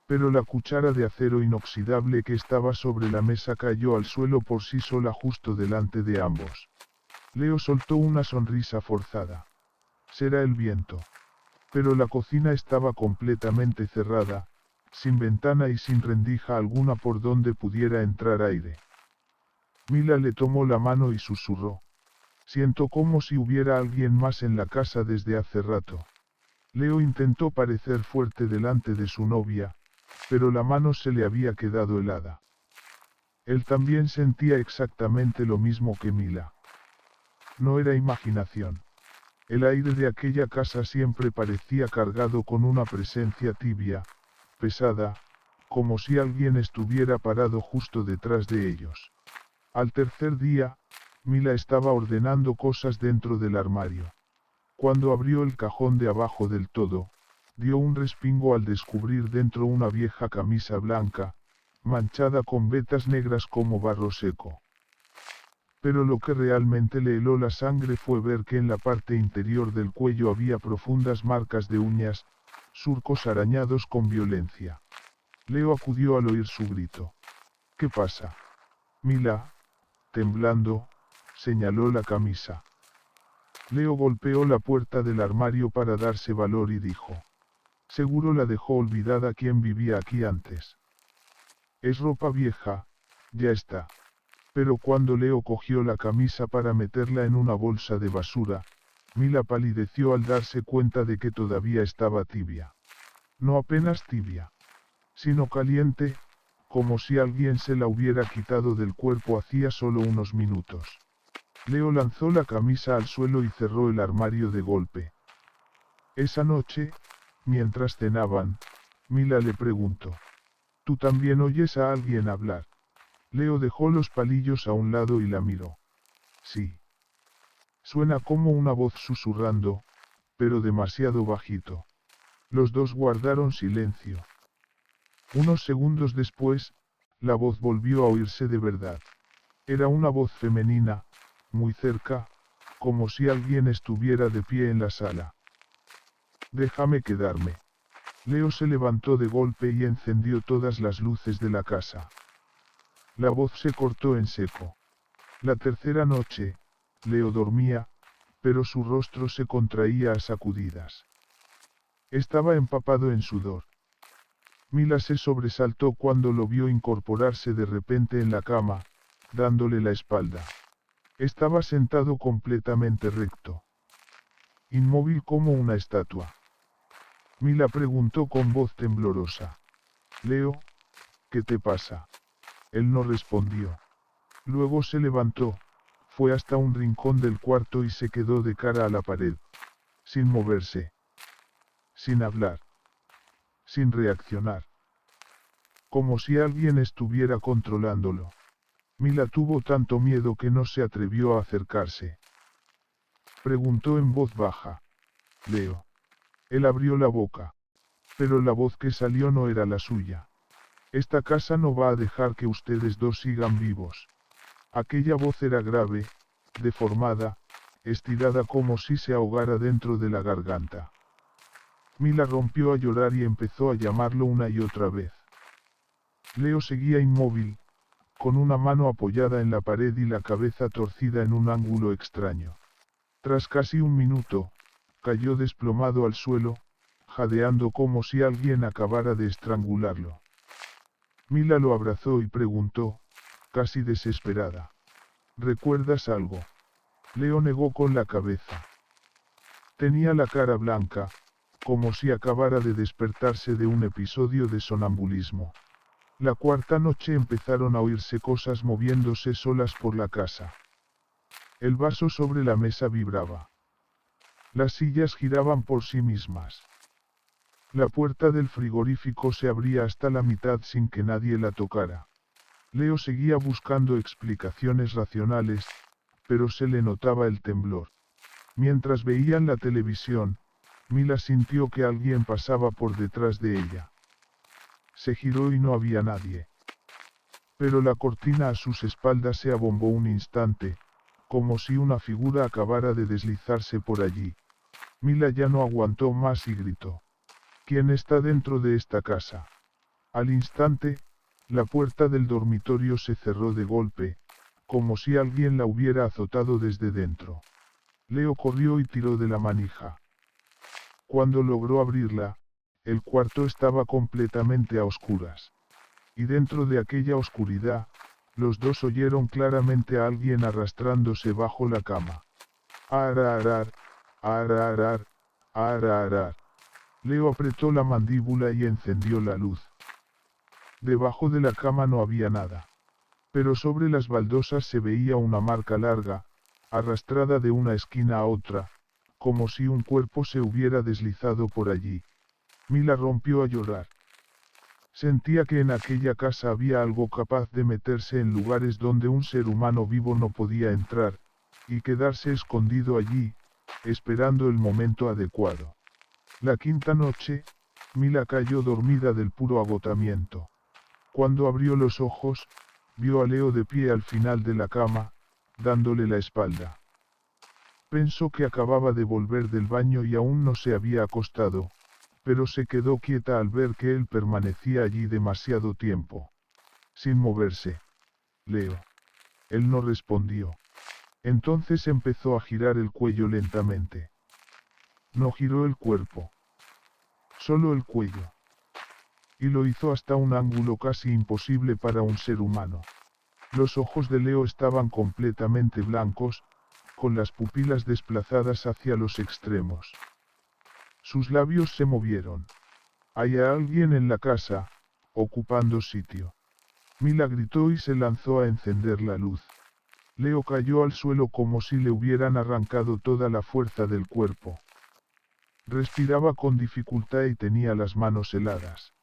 Pero la cuchara de acero inoxidable que estaba sobre la mesa cayó al suelo por sí sola justo delante de ambos. Leo soltó una sonrisa forzada. Será el viento. Pero la cocina estaba completamente cerrada, sin ventana y sin rendija alguna por donde pudiera entrar aire. Mila le tomó la mano y susurró. Siento como si hubiera alguien más en la casa desde hace rato. Leo intentó parecer fuerte delante de su novia, pero la mano se le había quedado helada. Él también sentía exactamente lo mismo que Mila. No era imaginación. El aire de aquella casa siempre parecía cargado con una presencia tibia, pesada, como si alguien estuviera parado justo detrás de ellos. Al tercer día, Mila estaba ordenando cosas dentro del armario. Cuando abrió el cajón de abajo del todo, dio un respingo al descubrir dentro una vieja camisa blanca, manchada con vetas negras como barro seco. Pero lo que realmente le heló la sangre fue ver que en la parte interior del cuello había profundas marcas de uñas, surcos arañados con violencia. Leo acudió al oír su grito. ¿Qué pasa? Mila, temblando, señaló la camisa. Leo golpeó la puerta del armario para darse valor y dijo. Seguro la dejó olvidada quien vivía aquí antes. Es ropa vieja, ya está. Pero cuando Leo cogió la camisa para meterla en una bolsa de basura, Mila palideció al darse cuenta de que todavía estaba tibia. No apenas tibia, sino caliente, como si alguien se la hubiera quitado del cuerpo hacía solo unos minutos. Leo lanzó la camisa al suelo y cerró el armario de golpe. Esa noche, mientras cenaban, Mila le preguntó. ¿Tú también oyes a alguien hablar? Leo dejó los palillos a un lado y la miró. Sí. Suena como una voz susurrando, pero demasiado bajito. Los dos guardaron silencio. Unos segundos después, la voz volvió a oírse de verdad. Era una voz femenina, muy cerca, como si alguien estuviera de pie en la sala. Déjame quedarme. Leo se levantó de golpe y encendió todas las luces de la casa. La voz se cortó en seco. La tercera noche, Leo dormía, pero su rostro se contraía a sacudidas. Estaba empapado en sudor. Mila se sobresaltó cuando lo vio incorporarse de repente en la cama, dándole la espalda. Estaba sentado completamente recto. Inmóvil como una estatua. Mila preguntó con voz temblorosa. Leo, ¿qué te pasa? Él no respondió. Luego se levantó, fue hasta un rincón del cuarto y se quedó de cara a la pared. Sin moverse. Sin hablar. Sin reaccionar. Como si alguien estuviera controlándolo. Mila tuvo tanto miedo que no se atrevió a acercarse. Preguntó en voz baja. Leo. Él abrió la boca. Pero la voz que salió no era la suya. Esta casa no va a dejar que ustedes dos sigan vivos. Aquella voz era grave, deformada, estirada como si se ahogara dentro de la garganta. Mila rompió a llorar y empezó a llamarlo una y otra vez. Leo seguía inmóvil, con una mano apoyada en la pared y la cabeza torcida en un ángulo extraño. Tras casi un minuto, cayó desplomado al suelo, jadeando como si alguien acabara de estrangularlo. Mila lo abrazó y preguntó, casi desesperada. ¿Recuerdas algo? Leo negó con la cabeza. Tenía la cara blanca, como si acabara de despertarse de un episodio de sonambulismo. La cuarta noche empezaron a oírse cosas moviéndose solas por la casa. El vaso sobre la mesa vibraba. Las sillas giraban por sí mismas. La puerta del frigorífico se abría hasta la mitad sin que nadie la tocara. Leo seguía buscando explicaciones racionales, pero se le notaba el temblor. Mientras veían la televisión, Mila sintió que alguien pasaba por detrás de ella. Se giró y no había nadie. Pero la cortina a sus espaldas se abombó un instante, como si una figura acabara de deslizarse por allí. Mila ya no aguantó más y gritó. ¿Quién está dentro de esta casa? Al instante, la puerta del dormitorio se cerró de golpe, como si alguien la hubiera azotado desde dentro. Leo corrió y tiró de la manija. Cuando logró abrirla, el cuarto estaba completamente a oscuras. Y dentro de aquella oscuridad, los dos oyeron claramente a alguien arrastrándose bajo la cama. Ararar, ararar, ararar. Leo apretó la mandíbula y encendió la luz. Debajo de la cama no había nada. Pero sobre las baldosas se veía una marca larga, arrastrada de una esquina a otra, como si un cuerpo se hubiera deslizado por allí. Mila rompió a llorar. Sentía que en aquella casa había algo capaz de meterse en lugares donde un ser humano vivo no podía entrar, y quedarse escondido allí, esperando el momento adecuado. La quinta noche, Mila cayó dormida del puro agotamiento. Cuando abrió los ojos, vio a Leo de pie al final de la cama, dándole la espalda. Pensó que acababa de volver del baño y aún no se había acostado, pero se quedó quieta al ver que él permanecía allí demasiado tiempo. Sin moverse. Leo. Él no respondió. Entonces empezó a girar el cuello lentamente. No giró el cuerpo. Solo el cuello. Y lo hizo hasta un ángulo casi imposible para un ser humano. Los ojos de Leo estaban completamente blancos, con las pupilas desplazadas hacia los extremos. Sus labios se movieron. Hay alguien en la casa, ocupando sitio. Mila gritó y se lanzó a encender la luz. Leo cayó al suelo como si le hubieran arrancado toda la fuerza del cuerpo. Respiraba con dificultad y tenía las manos heladas.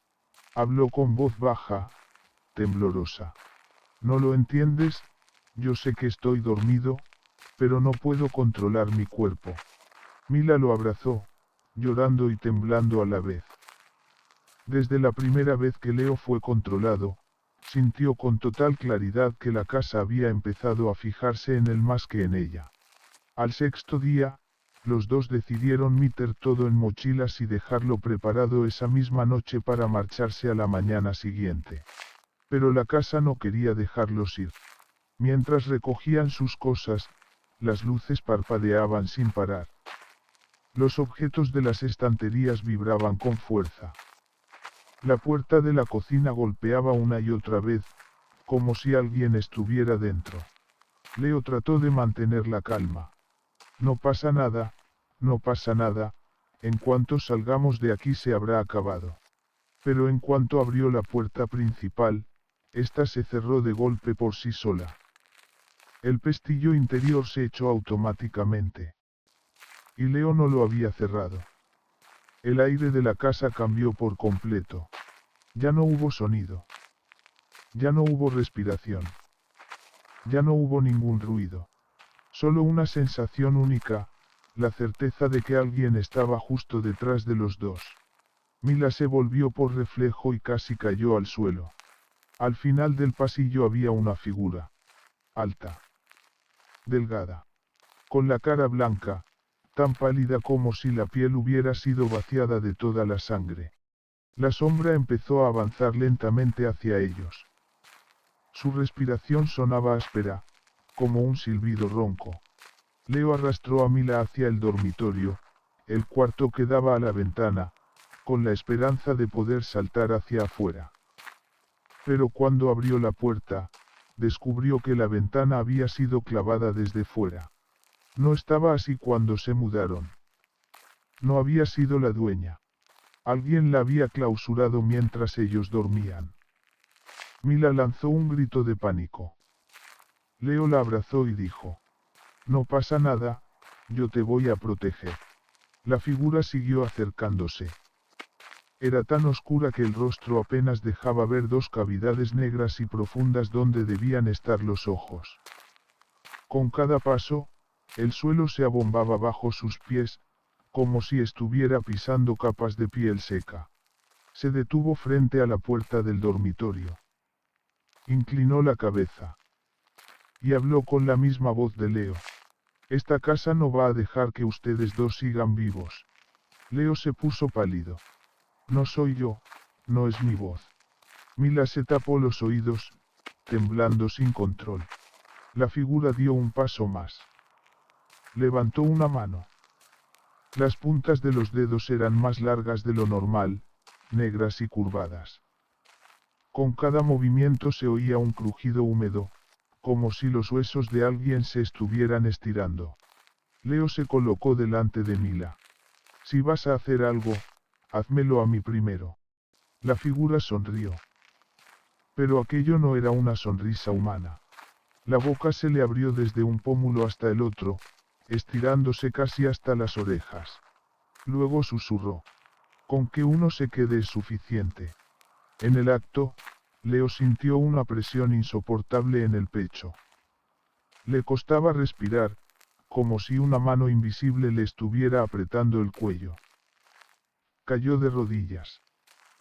Habló con voz baja, temblorosa. ¿No lo entiendes? Yo sé que estoy dormido, pero no puedo controlar mi cuerpo. Mila lo abrazó, llorando y temblando a la vez. Desde la primera vez que Leo fue controlado, sintió con total claridad que la casa había empezado a fijarse en él más que en ella. Al sexto día, los dos decidieron meter todo en mochilas y dejarlo preparado esa misma noche para marcharse a la mañana siguiente. Pero la casa no quería dejarlos ir. Mientras recogían sus cosas, las luces parpadeaban sin parar. Los objetos de las estanterías vibraban con fuerza. La puerta de la cocina golpeaba una y otra vez, como si alguien estuviera dentro. Leo trató de mantener la calma. No pasa nada, no pasa nada, en cuanto salgamos de aquí se habrá acabado. Pero en cuanto abrió la puerta principal, ésta se cerró de golpe por sí sola. El pestillo interior se echó automáticamente. Y Leo no lo había cerrado. El aire de la casa cambió por completo. Ya no hubo sonido. Ya no hubo respiración. Ya no hubo ningún ruido. Solo una sensación única, la certeza de que alguien estaba justo detrás de los dos. Mila se volvió por reflejo y casi cayó al suelo. Al final del pasillo había una figura. Alta. Delgada. Con la cara blanca, tan pálida como si la piel hubiera sido vaciada de toda la sangre. La sombra empezó a avanzar lentamente hacia ellos. Su respiración sonaba áspera, como un silbido ronco. Leo arrastró a Mila hacia el dormitorio, el cuarto que daba a la ventana, con la esperanza de poder saltar hacia afuera. Pero cuando abrió la puerta, descubrió que la ventana había sido clavada desde fuera. No estaba así cuando se mudaron. No había sido la dueña. Alguien la había clausurado mientras ellos dormían. Mila lanzó un grito de pánico. Leo la abrazó y dijo: No pasa nada, yo te voy a proteger. La figura siguió acercándose. Era tan oscura que el rostro apenas dejaba ver dos cavidades negras y profundas donde debían estar los ojos. Con cada paso, el suelo se abombaba bajo sus pies, como si estuviera pisando capas de piel seca. Se detuvo frente a la puerta del dormitorio. Inclinó la cabeza. Y habló con la misma voz de Leo. Esta casa no va a dejar que ustedes dos sigan vivos. Leo se puso pálido. No soy yo, no es mi voz. Mila se tapó los oídos, temblando sin control. La figura dio un paso más. Levantó una mano. Las puntas de los dedos eran más largas de lo normal, negras y curvadas. Con cada movimiento se oía un crujido húmedo, como si los huesos de alguien se estuvieran estirando. Leo se colocó delante de Mila. Si vas a hacer algo, házmelo a mí primero. La figura sonrió. Pero aquello no era una sonrisa humana. La boca se le abrió desde un pómulo hasta el otro, estirándose casi hasta las orejas. Luego susurró. Con que uno se quede es suficiente. En el acto, Leo sintió una presión insoportable en el pecho. Le costaba respirar, como si una mano invisible le estuviera apretando el cuello. Cayó de rodillas.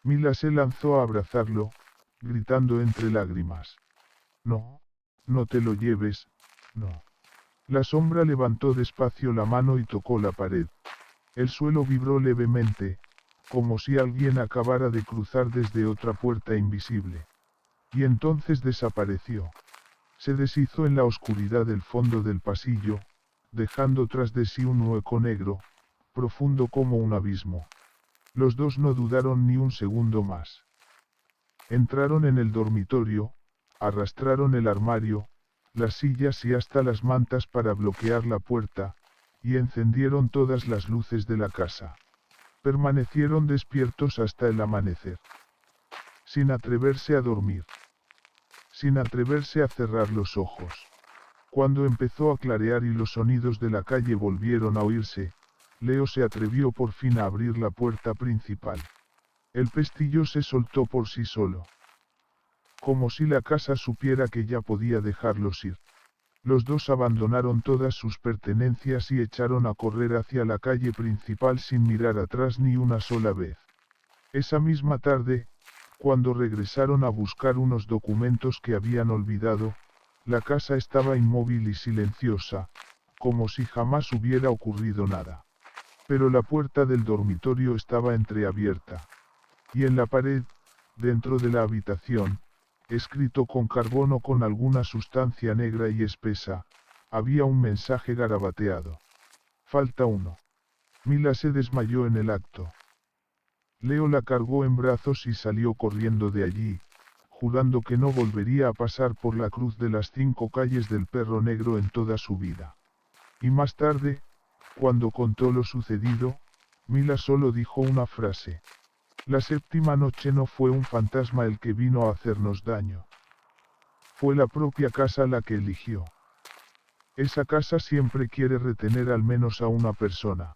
Mila se lanzó a abrazarlo, gritando entre lágrimas. No, no te lo lleves, no. La sombra levantó despacio la mano y tocó la pared. El suelo vibró levemente, como si alguien acabara de cruzar desde otra puerta invisible. Y entonces desapareció. Se deshizo en la oscuridad del fondo del pasillo, dejando tras de sí un hueco negro, profundo como un abismo. Los dos no dudaron ni un segundo más. Entraron en el dormitorio, arrastraron el armario, las sillas y hasta las mantas para bloquear la puerta, y encendieron todas las luces de la casa. Permanecieron despiertos hasta el amanecer. Sin atreverse a dormir. Sin atreverse a cerrar los ojos. Cuando empezó a clarear y los sonidos de la calle volvieron a oírse, Leo se atrevió por fin a abrir la puerta principal. El pestillo se soltó por sí solo. Como si la casa supiera que ya podía dejarlos ir. Los dos abandonaron todas sus pertenencias y echaron a correr hacia la calle principal sin mirar atrás ni una sola vez. Esa misma tarde, cuando regresaron a buscar unos documentos que habían olvidado, la casa estaba inmóvil y silenciosa, como si jamás hubiera ocurrido nada. Pero la puerta del dormitorio estaba entreabierta. Y en la pared, dentro de la habitación, escrito con carbón o con alguna sustancia negra y espesa, había un mensaje garabateado. Falta uno. Mila se desmayó en el acto. Leo la cargó en brazos y salió corriendo de allí, jurando que no volvería a pasar por la cruz de las 5 calles del Perro Negro en toda su vida. Y más tarde, cuando contó lo sucedido, Mila solo dijo una frase. La séptima noche no fue un fantasma el que vino a hacernos daño. Fue la propia casa la que eligió. Esa casa siempre quiere retener al menos a una persona.